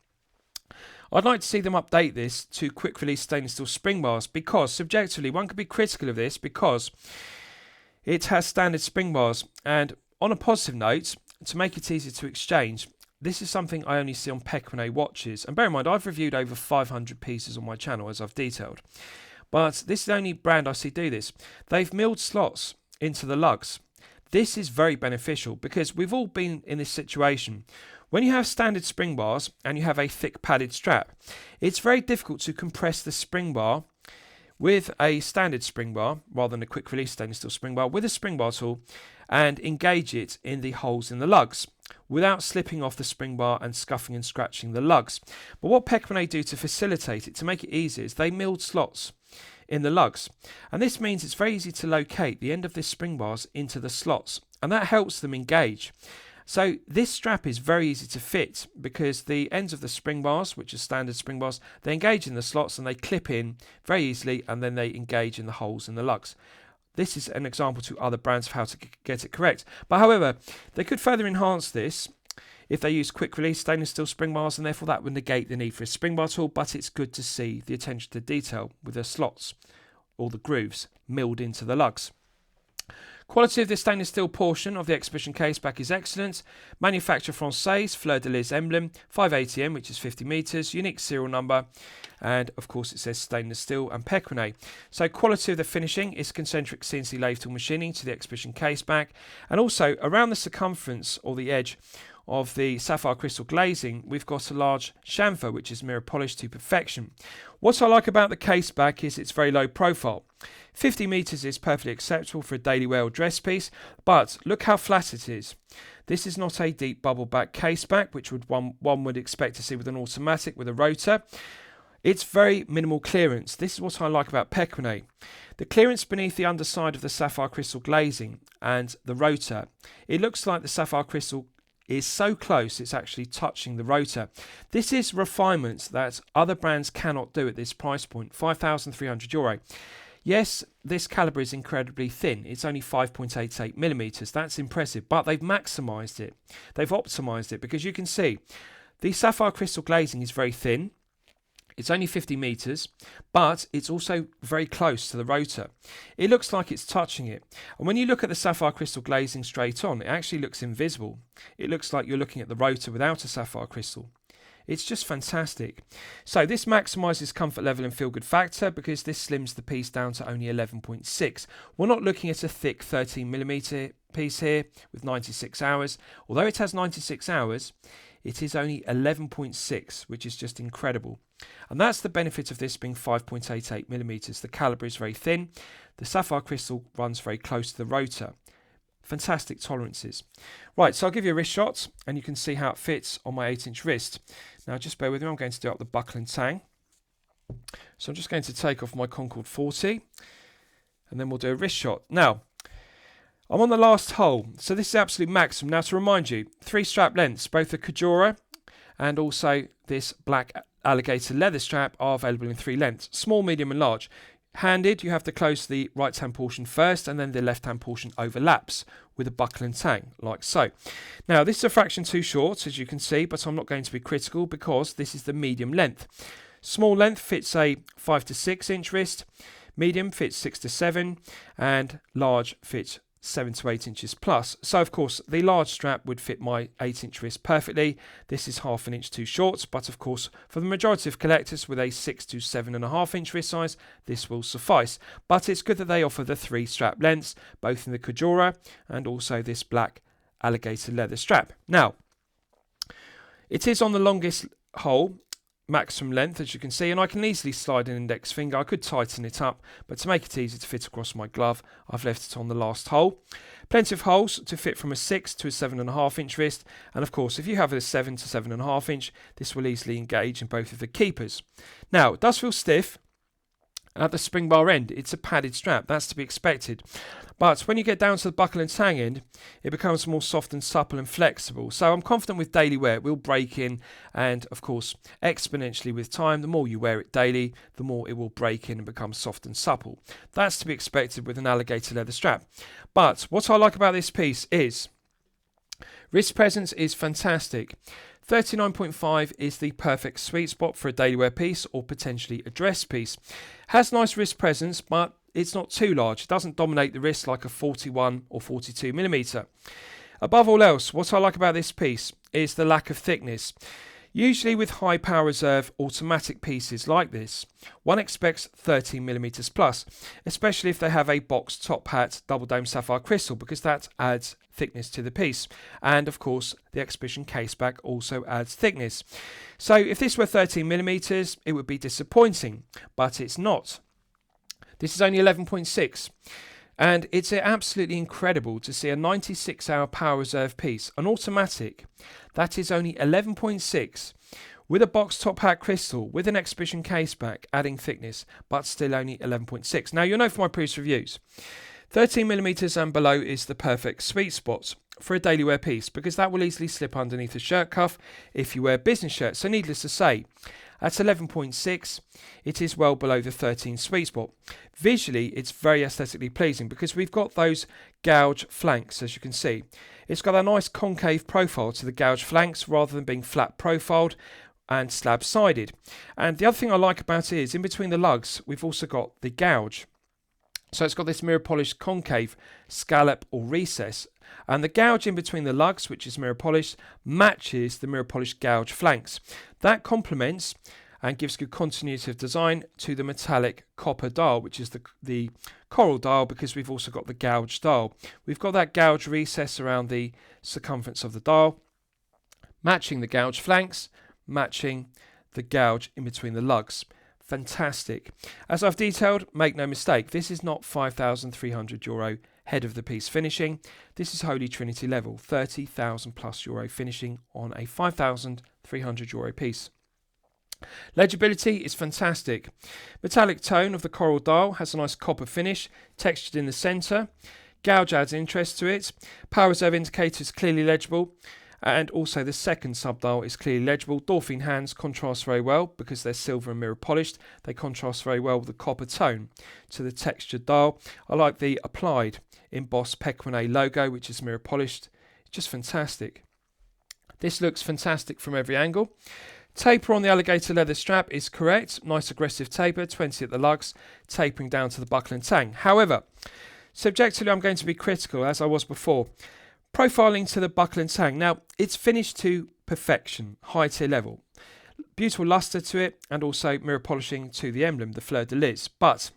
I'd like to see them update this to quick release stainless steel spring bars, because subjectively one could be critical of this because it has standard spring bars, and on a positive note, to make it easier to exchange, this is something I only see on Pequignet watches, and bear in mind I've reviewed over 500 pieces on my channel as I've detailed, but this is the only brand I see do this. They've milled slots into the lugs. This is very beneficial because we've all been in this situation. When you have standard spring bars and you have a thick padded strap, it's very difficult to compress the spring bar with a standard spring bar rather than a quick release stainless steel spring bar with a spring bar tool and engage it in the holes in the lugs without slipping off the spring bar and scuffing and scratching the lugs. But what Pequignet do to facilitate it, to make it easier, is they milled slots in the lugs, and this means it's very easy to locate the end of this spring bars into the slots, and that helps them engage. So this strap is very easy to fit because the ends of the spring bars, which are standard spring bars, they engage in the slots and they clip in very easily, and then they engage in the holes in the lugs. This is an example to other brands of how to get it correct. But however, they could further enhance this if they use quick release stainless steel spring bars, and therefore that would negate the need for a spring bar tool, but it's good to see the attention to detail with the slots or the grooves milled into the lugs. Quality of the stainless steel portion of the exhibition case back is excellent. Manufacture Française, Fleur de Lis emblem, 580M, which is 50 metres, unique serial number, and of course it says stainless steel and Pequignet. So quality of the finishing is concentric CNC lathe tool machining to the exhibition case back, and also around the circumference or the edge of the sapphire crystal glazing, we've got a large chamfer which is mirror polished to perfection. What I like about the case back is it's very low profile. 50 metres is perfectly acceptable for a daily wear or dress piece, but look how flat it is. This is not a deep bubble back case back, which one would expect to see with an automatic with a rotor. It's very minimal clearance. This is what I like about Pequignet. The clearance beneath the underside of the sapphire crystal glazing and the rotor, it looks like the sapphire crystal is so close it's actually touching the rotor. This is refinements that other brands cannot do at this price point, €5,300. Yes, this calibre is incredibly thin. It's only 5.88mm. That's impressive, but they've maximised it. They've optimised it because you can see the sapphire crystal glazing is very thin. It's only 50 metres, but it's also very close to the rotor. It looks like it's touching it. And when you look at the sapphire crystal glazing straight on, it actually looks invisible. It looks like you're looking at the rotor without a sapphire crystal. It's just fantastic. So this maximises comfort level and feel good factor because this slims the piece down to only 11.6. We're not looking at a thick 13mm piece here with 96 hours. Although it has 96 hours, it is only 11.6, which is just incredible. And that's the benefit of this being 5.88mm. The calibre is very thin. The sapphire crystal runs very close to the rotor. Fantastic tolerances. Right, so I'll give you a wrist shot and you can see how it fits on my 8-inch wrist. Now just bear with me, I'm going to do up the buckle and tang. So I'm just going to take off my Concord 40 and then we'll do a wrist shot. Now, I'm on the last hole, so this is absolute maximum. Now to remind you, 3 strap lengths, both the Cajora and also this black alligator leather strap are available in 3 lengths, small, medium and large. Handed, you have to close the right hand portion first and then the left hand portion overlaps with a buckle and tang, like so. Now this is a fraction too short, as you can see, but I'm not going to be critical because this is the medium length. Small length fits a 5 to 6 inch wrist, medium fits 6 to 7 and large fits 7 to 8 inches plus. So of course the large strap would fit my 8-inch wrist perfectly. This is half an inch too short, but of course for the majority of collectors with a 6 to 7.5-inch wrist size, this will suffice. But it's good that they offer the 3 strap lengths, both in the Cajora and also this black alligator leather strap. Now, it is on the longest hole, maximum length, as you can see, and I can easily slide an index finger. I could tighten it up, but to make it easy to fit across my glove, I've left it on the last hole. Plenty of holes to fit from a 6 to a 7.5 inch wrist, and of course if you have a 7 to 7.5 inch, this will easily engage in both of the keepers. Now it does feel stiff. At the spring bar end, it's a padded strap, that's to be expected. But when you get down to the buckle and tang end, it becomes more soft and supple and flexible. So I'm confident with daily wear it will break in, and of course exponentially with time, the more you wear it daily, the more it will break in and become soft and supple. That's to be expected with an alligator leather strap. But what I like about this piece is wrist presence is fantastic. 39.5 is the perfect sweet spot for a daily wear piece or potentially a dress piece. Has nice wrist presence, but it's not too large. It doesn't dominate the wrist like a 41 or 42 millimeter. Above all else, what I like about this piece is the lack of thickness. Usually with high power reserve automatic pieces like this, one expects 13mm plus, especially if they have a boxed top hat double dome sapphire crystal, because that adds thickness to the piece. And of course the exhibition caseback also adds thickness. So if this were 13mm, it would be disappointing, but it's not. This is only 11.6. And it's absolutely incredible to see a 96-hour power reserve piece, an automatic, that is only 11.6, with a box top hat crystal, with an exhibition caseback, adding thickness, but still only 11.6. Now you'll know from my previous reviews, 13mm and below is the perfect sweet spot for a daily wear piece, because that will easily slip underneath a shirt cuff if you wear business shirts. So needless to say, at 11.6, it is well below the 13 sweet spot. Visually, it's very aesthetically pleasing because we've got those gouge flanks, as you can see. It's got a nice concave profile to the gouge flanks rather than being flat profiled and slab-sided. And the other thing I like about it is, in between the lugs, we've also got the gouge. So it's got this mirror polished concave scallop or recess, and the gouge in between the lugs, which is mirror polished, matches the mirror polished gouge flanks. That complements and gives good continuity of design to the metallic copper dial, which is the coral dial, because we've also got the gouge dial. We've got that gouge recess around the circumference of the dial, matching the gouge flanks, matching the gouge in between the lugs. Fantastic. As I've detailed, make no mistake, this is not €5,300 head of the piece finishing. This is Holy Trinity level, €30,000 plus finishing on a €5,300 piece. Legibility is fantastic. Metallic tone of the coral dial has a nice copper finish, textured in the centre. Gouge adds interest to it. Power reserve indicator is clearly legible, and also the second sub-dial is clearly legible. Dolphin hands contrast very well because they're silver and mirror polished. They contrast very well with the copper tone to the textured dial. I like the applied embossed Pequignet logo, which is mirror polished. It's just fantastic. This looks fantastic from every angle. Taper on the alligator leather strap is correct. Nice aggressive taper, 20 at the lugs, tapering down to the buckle and tang. However, subjectively I'm going to be critical, as I was before. Profiling to the buckle and tang. Now, it's finished to perfection, high tier level. Beautiful luster to it, and also mirror polishing to the emblem, the fleur de lis. But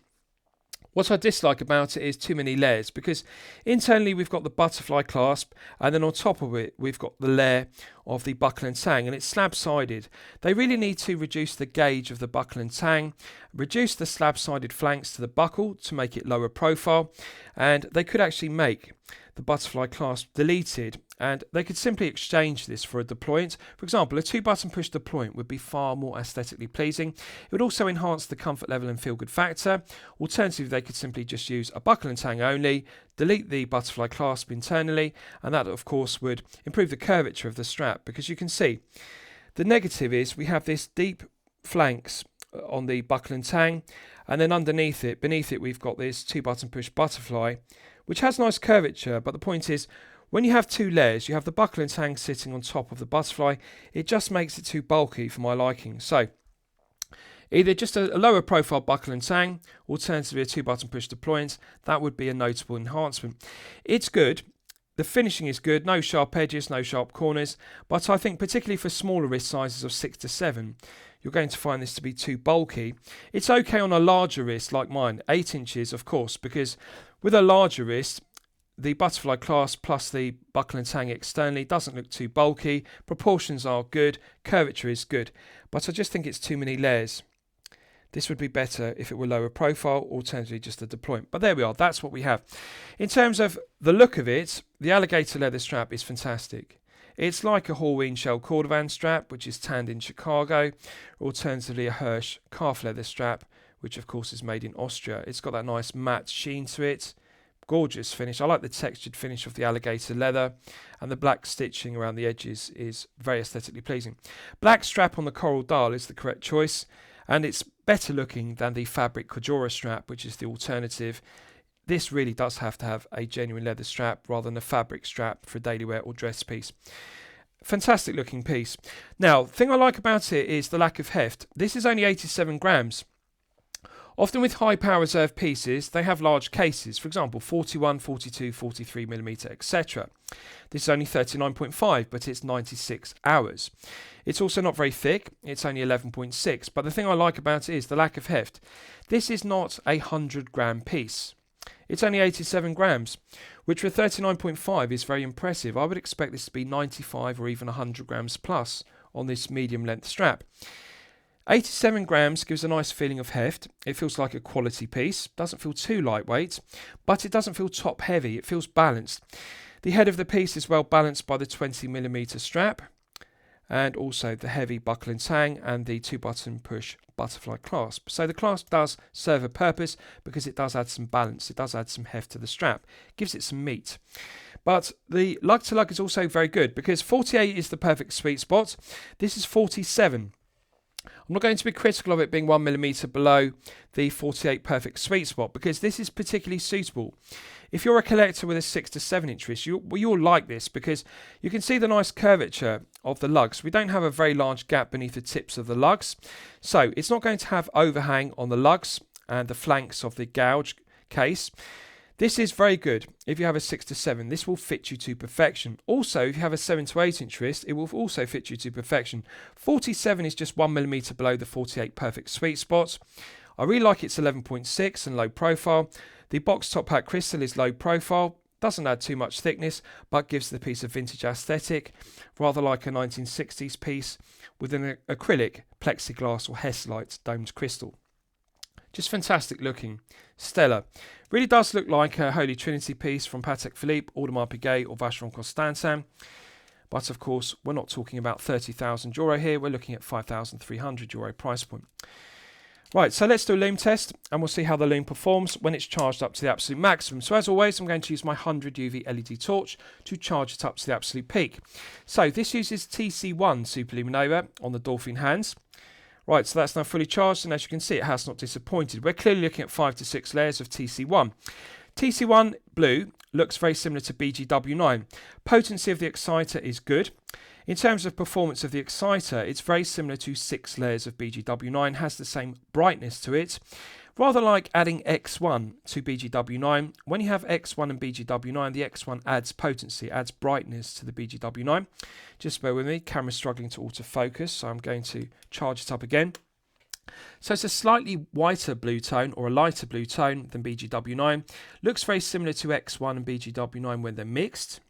what I dislike about it is too many layers, because internally we've got the butterfly clasp, and then on top of it we've got the layer of the buckle and tang, and it's slab-sided. They really need to reduce the gauge of the buckle and tang, reduce the slab-sided flanks to the buckle to make it lower profile, and they could actually make the butterfly clasp deleted, and they could simply exchange this for a deployant. For example, a 2-button push deployant would be far more aesthetically pleasing. It would also enhance the comfort level and feel good factor. Alternatively, they could simply just use a buckle and tang only, delete the butterfly clasp internally, and that of course would improve the curvature of the strap, because you can see the negative is we have this deep flanks on the buckle and tang, and then beneath it we've got this 2-button push butterfly, which has nice curvature. But the point is, when you have two layers, you have the buckle and tang sitting on top of the butterfly, it just makes it too bulky for my liking. So either just a lower profile buckle and tang, alternatively a 2-button push deployant, that would be a notable enhancement. It's good. The finishing is good, no sharp edges, no sharp corners, but I think particularly for smaller wrist sizes of 6 to 7, you're going to find this to be too bulky. It's okay on a larger wrist like mine, 8 inches of course, because with a larger wrist, the butterfly clasp plus the buckle and tang externally doesn't look too bulky. Proportions are good. Curvature is good. But I just think it's too many layers. This would be better if it were lower profile, alternatively just a deployment. But there we are. That's what we have. In terms of the look of it, the alligator leather strap is fantastic. It's like a Horween shell cordovan strap, which is tanned in Chicago, or alternatively a Hirsch calf leather strap, which of course is made in Austria. It's got that nice matte sheen to it. Gorgeous finish. I like the textured finish of the alligator leather, and the black stitching around the edges is very aesthetically pleasing. Black strap on the coral dial is the correct choice, and it's better looking than the fabric Kojora strap, which is the alternative. This really does have to have a genuine leather strap rather than a fabric strap for a daily wear or dress piece. Fantastic looking piece. Now, the thing I like about it is the lack of heft. This is only 87 grams. Often with high power reserve pieces, they have large cases, for example 41, 42, 43mm, etc. This is only 39.5, but it's 96 hours. It's also not very thick, it's only 11.6, but the thing I like about it is the lack of heft. This is not a 100 gram piece. It's only 87 grams, which for 39.5 is very impressive. I would expect this to be 95 or even 100 grams plus on this medium length strap. 87 grams gives a nice feeling of heft. It feels like a quality piece. Doesn't feel too lightweight, but it doesn't feel top heavy. It feels balanced. The head of the piece is well balanced by the 20mm strap, and also the heavy buckle and tang and the 2-button push butterfly clasp. So the clasp does serve a purpose because it does add some balance. It does add some heft to the strap. Gives it some meat. But the lug to lug is also very good because 48 is the perfect sweet spot. This is 47. I'm not going to be critical of it being 1mm below the 48 perfect sweet spot because this is particularly suitable. If you're a collector with a 6 to 7 inch wrist, you'll like this because you can see the nice curvature of the lugs. We don't have a very large gap beneath the tips of the lugs, so it's not going to have overhang on the lugs and the flanks of the gouge case. This is very good if you have a 6 to 7. This will fit you to perfection. Also, if you have a 7 to 8 inch wrist, it will also fit you to perfection. 47 is just 1mm below the 48 perfect sweet spot. I really like its 11.6 and low profile. The box top hat crystal is low profile. Doesn't add too much thickness, but gives the piece a vintage aesthetic, rather like a 1960s piece with an acrylic, plexiglass or Heslite domed crystal. Just fantastic looking. Stellar. Really does look like a Holy Trinity piece from Patek Philippe, Audemars Piguet or Vacheron Constantin. But of course, we're not talking about €30,000 here. We're looking at €5,300 price point. Right, so let's do a lume test and we'll see how the lume performs when it's charged up to the absolute maximum. So as always, I'm going to use my 100 UV LED torch to charge it up to the absolute peak. So this uses TC1 Superluminova on the Dolphin hands. Right, so that's now fully charged, and as you can see, it has not disappointed. We're clearly looking at 5 to 6 layers of TC1. TC1 blue looks very similar to BGW9. Potency of the exciter is good. In terms of performance of the exciter, it's very similar to 6 layers of BGW9, has the same brightness to it. Rather like adding X1 to BGW9. When you have X1 and BGW9, the X1 adds potency, adds brightness to the BGW9. Just bear with me, camera's struggling to autofocus, so I'm going to charge it up again. So it's a slightly whiter blue tone, or a lighter blue tone than BGW9. Looks very similar to X1 and BGW9 when they're mixed.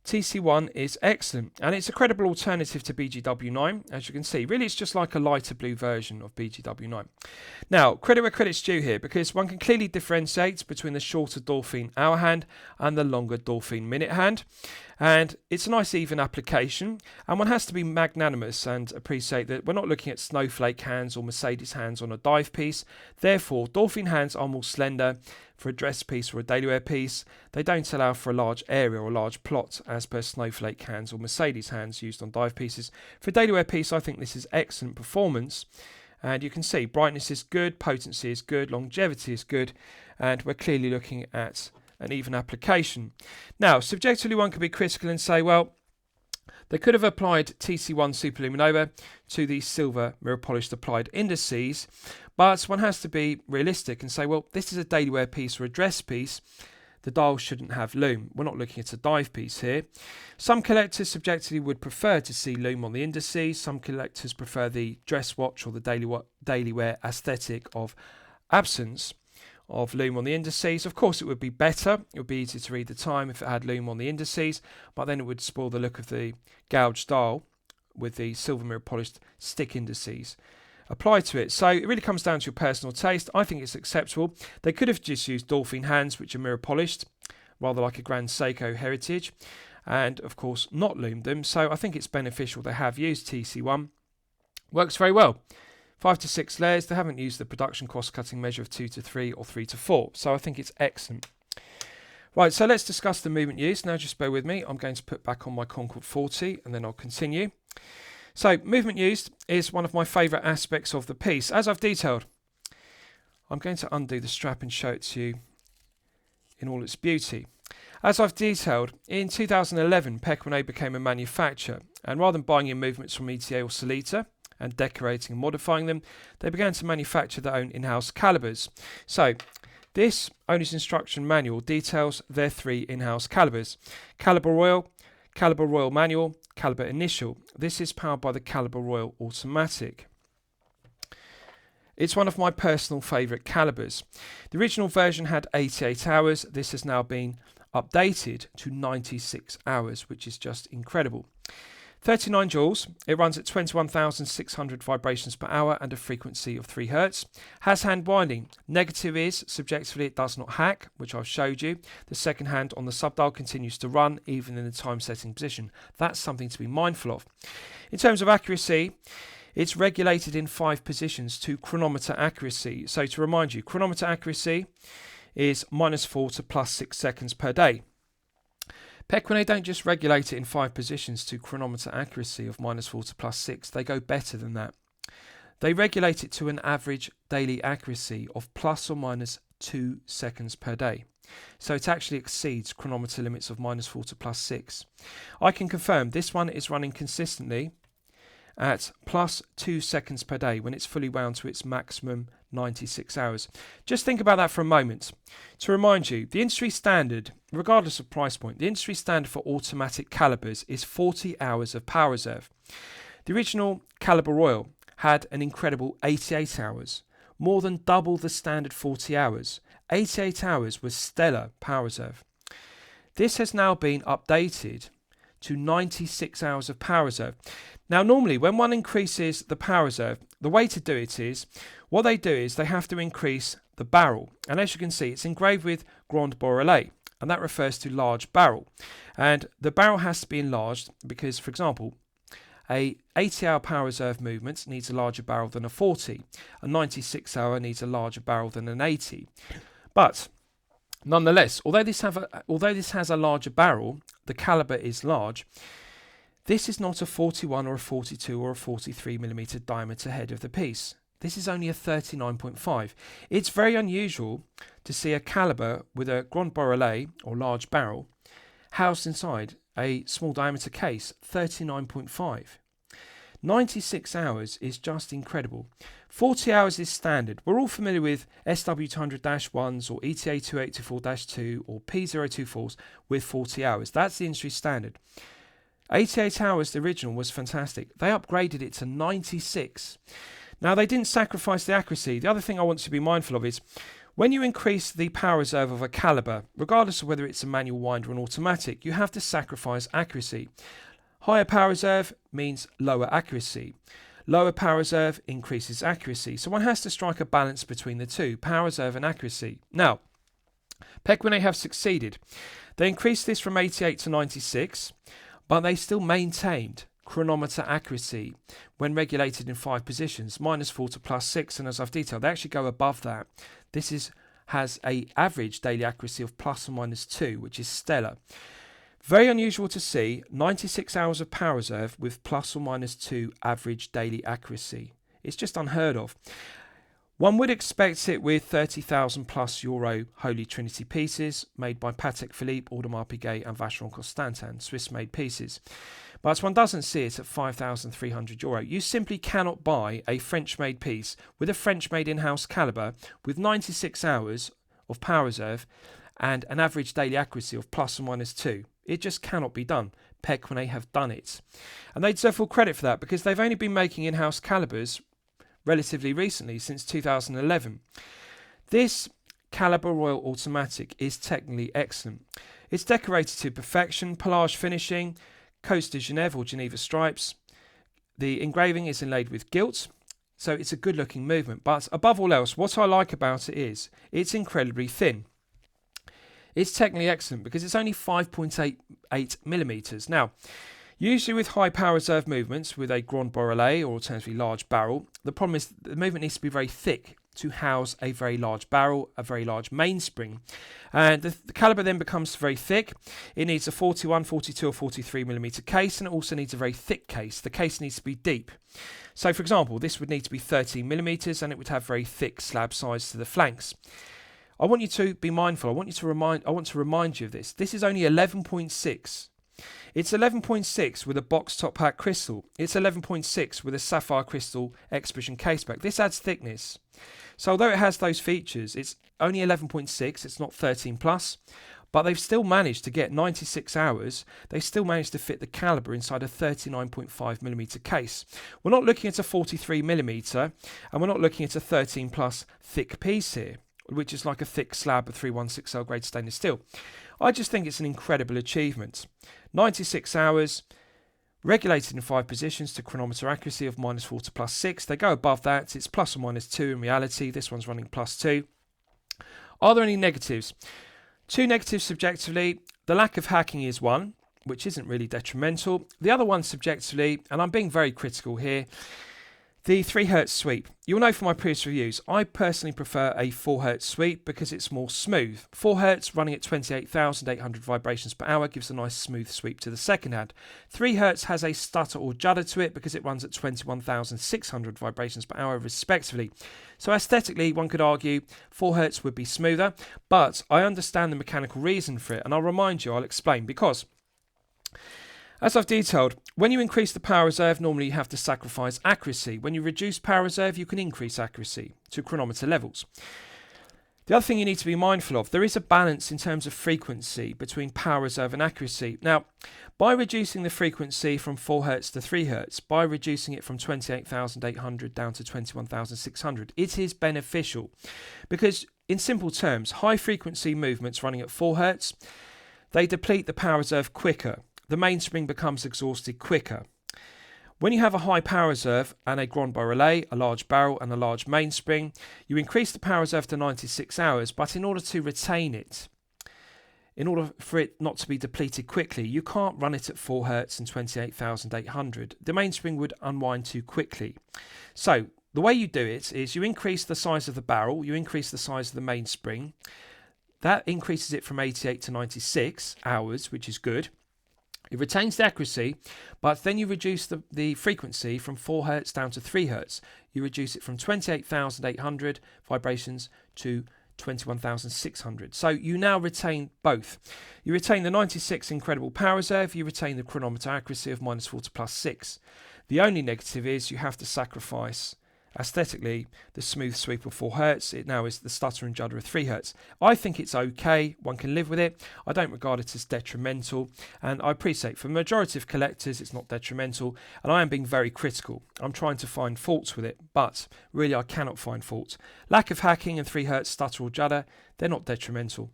TC1 is excellent, and it's a credible alternative to BGW9, as you can see. Really, it's just like a lighter blue version of BGW9. Now, credit where credit's due here, because one can clearly differentiate between the shorter Dolphin hour hand and the longer Dolphin minute hand. And it's a nice even application, and one has to be magnanimous and appreciate that we're not looking at snowflake hands or Mercedes hands on a dive piece. Therefore, Dolphin hands are more slender for a dress piece or a daily wear piece. They don't allow for a large area or a large plot as per snowflake hands or Mercedes hands used on dive pieces. For a daily wear piece, I think this is excellent performance. And you can see brightness is good, potency is good, longevity is good, and we're clearly looking at an even application. Now, subjectively, one could be critical and say, well, they could have applied TC1 Superluminova to the silver mirror polished applied indices, but one has to be realistic and say, well, this is a daily wear piece or a dress piece. The dial shouldn't have lume. We're not looking at a dive piece here. Some collectors subjectively would prefer to see lume on the indices. Some collectors prefer the dress watch or the daily wear aesthetic of absence of Lume on the indices. Of course, it would be better. It would be easier to read the time if it had Lume on the indices, but then it would spoil the look of the gouged dial with the silver mirror polished stick indices applied to it. So it really comes down to your personal taste. I think it's acceptable. They could have just used Dolphin hands, which are mirror polished, rather like a Grand Seiko Heritage, and of course not lumed them. So I think it's beneficial they have used TC1. Works very well. 5 to 6 layers. They haven't used the production cost cutting measure of 2 to 3 or 3 to 4. So I think it's excellent. Right, so let's discuss the movement used. Now just bear with me. I'm going to put back on my Concord 40 and then I'll continue. So movement used is one of my favourite aspects of the piece. As I've detailed, I'm going to undo the strap and show it to you in all its beauty. As I've detailed, in 2011 Pequignet became a manufacturer, and rather than buying in movements from ETA or Solita and decorating and modifying them, they began to manufacture their own in-house calibers. So this owner's instruction manual details their 3 in-house calibers: Calibre Royale Manual, Calibre Initial. This is powered by the Calibre Royale Automatic. It's one of my personal favourite calibers. The original version had 88 hours. This has now been updated to 96 hours, which is just incredible. 39 joules. It runs at 21,600 vibrations per hour and a frequency of 3 Hz. Has hand winding. Negative is, subjectively, it does not hack, which I've showed you. The second hand on the subdial continues to run, even in the time setting position. That's something to be mindful of. In terms of accuracy, it's regulated in 5 positions to chronometer accuracy. So to remind you, chronometer accuracy is -4 to +6 seconds per day. Pequignet don't just regulate it in 5 positions to chronometer accuracy of -4 to +6, they go better than that. They regulate it to an average daily accuracy of ±2 seconds per day. So it actually exceeds chronometer limits of -4 to +6. I can confirm this one is running consistently at +2 seconds per day when it's fully wound to its maximum 96 hours. Just think about that for a moment. To remind you, the industry standard, regardless of price point, the industry standard for automatic calibers is 40 hours of power reserve. The original Calibre Royale had an incredible 88 hours, more than double the standard 40 hours. 88 hours was stellar power reserve. This has now been updated to 96 hours of power reserve. Now normally when one increases the power reserve, the way to do it is, what they do is they have to increase the barrel, and as you can see it's engraved with Grand Borrelais, and that refers to large barrel, and the barrel has to be enlarged because, for example, a 80-hour power reserve movement needs a larger barrel than a 40, a 96-hour needs a larger barrel than an 80. But nonetheless, although this has a larger barrel, the caliber is large. This is not a 41 or a 42 or a 43 millimeter diameter head of the piece. This is only a 39.5. It's very unusual to see a caliber with a Grand Borrelais or large barrel housed inside a small diameter case, 39.5. 96 hours is just incredible. 40 hours is standard. We're all familiar with SW200-1s or ETA 2824-2 or P024s with 40 hours. That's the industry standard. 88 hours, the original, was fantastic. They upgraded it to 96. Now, they didn't sacrifice the accuracy. The other thing I want you to be mindful of is when you increase the power reserve of a caliber, regardless of whether it's a manual wind or an automatic, you have to sacrifice accuracy. Higher power reserve means lower accuracy. Lower power reserve increases accuracy. So one has to strike a balance between the two, power reserve and accuracy. Now, Pequignet have succeeded. They increased this from 88 to 96, but they still maintained chronometer accuracy when regulated in 5 positions, -4 to +6, and as I've detailed, they actually go above that. This has a average daily accuracy of ±2, which is stellar. Very unusual to see 96 hours of power reserve with ±2 average daily accuracy. It's just unheard of. One would expect it with 30,000 plus euro Holy Trinity pieces made by Patek Philippe, Audemars Piguet and Vacheron Constantin, Swiss-made pieces. But one doesn't see it at 5,300 euro. You simply cannot buy a French-made piece with a French-made in-house caliber with 96 hours of power reserve and an average daily accuracy of ±2. It just cannot be done. Pequignet have done it. And they deserve full credit for that because they've only been making in-house calibers relatively recently, since 2011. This Calibre Royal Automatic is technically excellent. It's decorated to perfection, pelage finishing, Coast de Genève or Geneva stripes. The engraving is inlaid with gilt, so it's a good looking movement. But above all else, what I like about it is it's incredibly thin. It's technically excellent because it's only 5.88 millimeters. Now, usually with high power reserve movements with a Grand Borrelais or alternatively large barrel, the problem is the movement needs to be very thick to house a very large barrel, a very large mainspring. And the calibre then becomes very thick. It needs a 41, 42 or 43 millimeter case, and it also needs a very thick case. The case needs to be deep. So for example, this would need to be 13 millimeters and it would have very thick slab sides to the flanks. I want you to be mindful. I want to remind you of this. This is only 11.6. It's 11.6 with a box top hat crystal. It's 11.6 with a sapphire crystal exhibition caseback. This adds thickness. So although it has those features, it's only 11.6. It's not 13 plus. But they've still managed to get 96 hours. They still managed to fit the calibre inside a 39.5mm case. We're not looking at a 43mm, and we're not looking at a 13 plus thick piece here, which is like a thick slab of 316L grade stainless steel. I just think it's an incredible achievement. 96 hours, regulated in 5 positions to chronometer accuracy of -4 to +6. They go above that, it's plus or -2 in reality. This one's running +2. Are there any negatives? 2 negatives subjectively. The lack of hacking is one, which isn't really detrimental. The other one subjectively, and I'm being very critical here, the 3Hz sweep. You'll know from my previous reviews, I personally prefer a 4Hz sweep because it's more smooth. 4Hz running at 28,800 vibrations per hour gives a nice smooth sweep to the second hand. 3Hz has a stutter or judder to it because it runs at 21,600 vibrations per hour respectively. So aesthetically, one could argue 4Hz would be smoother, but I understand the mechanical reason for it, and I'll remind you, I'll explain, because as I've detailed, when you increase the power reserve, normally you have to sacrifice accuracy. When you reduce power reserve, you can increase accuracy to chronometer levels. The other thing you need to be mindful of, there is a balance in terms of frequency between power reserve and accuracy. Now, by reducing the frequency from 4Hz to 3Hz, by reducing it from 28,800 down to 21,600, it is beneficial because, in simple terms, high frequency movements running at 4Hz, they deplete the power reserve quicker. The mainspring becomes exhausted quicker. When you have a high power reserve and a Grand Borrelais, a large barrel and a large mainspring, you increase the power reserve to 96 hours, but in order to retain it, in order for it not to be depleted quickly, you can't run it at 4Hz and 28,800. The mainspring would unwind too quickly. So the way you do it is you increase the size of the barrel, you increase the size of the mainspring. That increases it from 88 to 96 hours, which is good. It retains the accuracy, but then you reduce the frequency from 4Hz down to 3Hz. You reduce it from 28,800 vibrations to 21,600. So you now retain both. You retain the 96 incredible power reserve, you retain the chronometer accuracy of -4 to +6. The only negative is you have to sacrifice aesthetically the smooth sweep of 4Hz. It now is the stutter and judder of 3Hz. I think it's okay, one can live with it. I don't regard it as detrimental, and I appreciate for the majority of collectors it's not detrimental, and I am being very critical. I'm trying to find faults with it, but really I cannot find faults. Lack of hacking and 3Hz stutter or judder, they're not detrimental.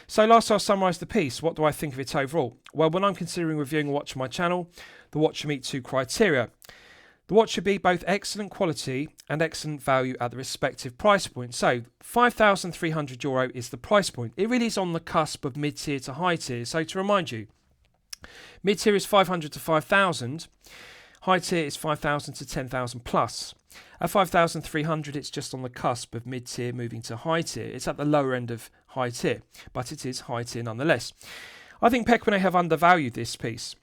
So last I'll summarise the piece. What do I think of it overall? Well, when I'm considering reviewing a watch on my channel, the watch should meet 2 criteria. The watch should be both excellent quality and excellent value at the respective price point. So €5,300 is the price point. It really is on the cusp of mid-tier to high tier. So to remind you, mid-tier is 500 to 5,000. High tier is 5,000 to 10,000 plus. At 5,300, it's just on the cusp of mid-tier moving to high tier. It's at the lower end of high tier, but it is high tier nonetheless. I think Pequignet have undervalued this piece.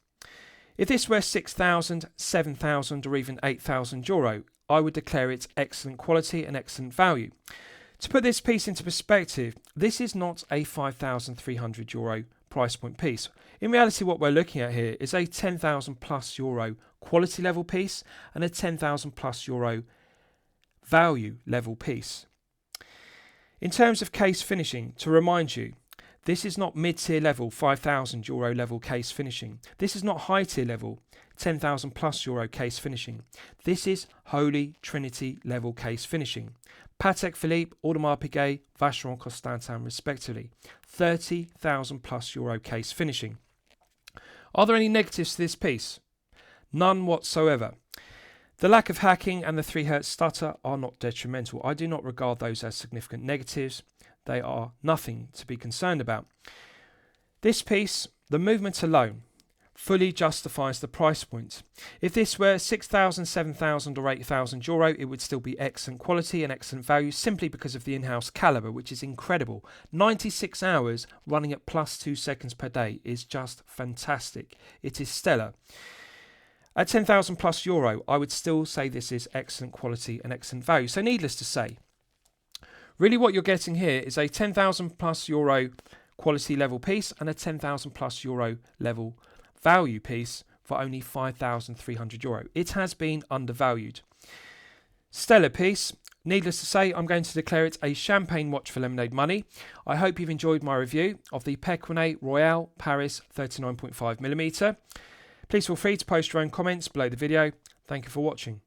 If this were 6,000, 7,000 or even €8,000, I would declare it excellent quality and excellent value. To put this piece into perspective, this is not a €5,300 price point piece. In reality, what we're looking at here is a €10,000 plus quality level piece and a €10,000 plus value level piece. In terms of case finishing, to remind you, This is not mid-tier level €5,000 level case finishing. This is not high-tier level €10,000+ case finishing. This is Holy Trinity level case finishing. Patek Philippe, Audemars Piguet, Vacheron Constantin respectively. €30,000+ case finishing. Are there any negatives to this piece? None whatsoever. The lack of hacking and the 3 Hz stutter are not detrimental. I do not regard those as significant negatives. They are nothing to be concerned about. This piece, the movement alone, fully justifies the price point. If this were €6,000, €7,000 or €8,000, it would still be excellent quality and excellent value simply because of the in-house caliber, which is incredible. 96 hours running at +2 seconds per day is just fantastic. It is stellar. At €10,000+, I would still say this is excellent quality and excellent value. So needless to say, really what you're getting here is a €10,000+ quality level piece and a €10,000+ level value piece for only €5,300. It has been undervalued. Stellar piece. Needless to say, I'm going to declare it a champagne watch for lemonade money. I hope you've enjoyed my review of the Pequignet Royale Paris 39.5mm. Please feel free to post your own comments below the video. Thank you for watching.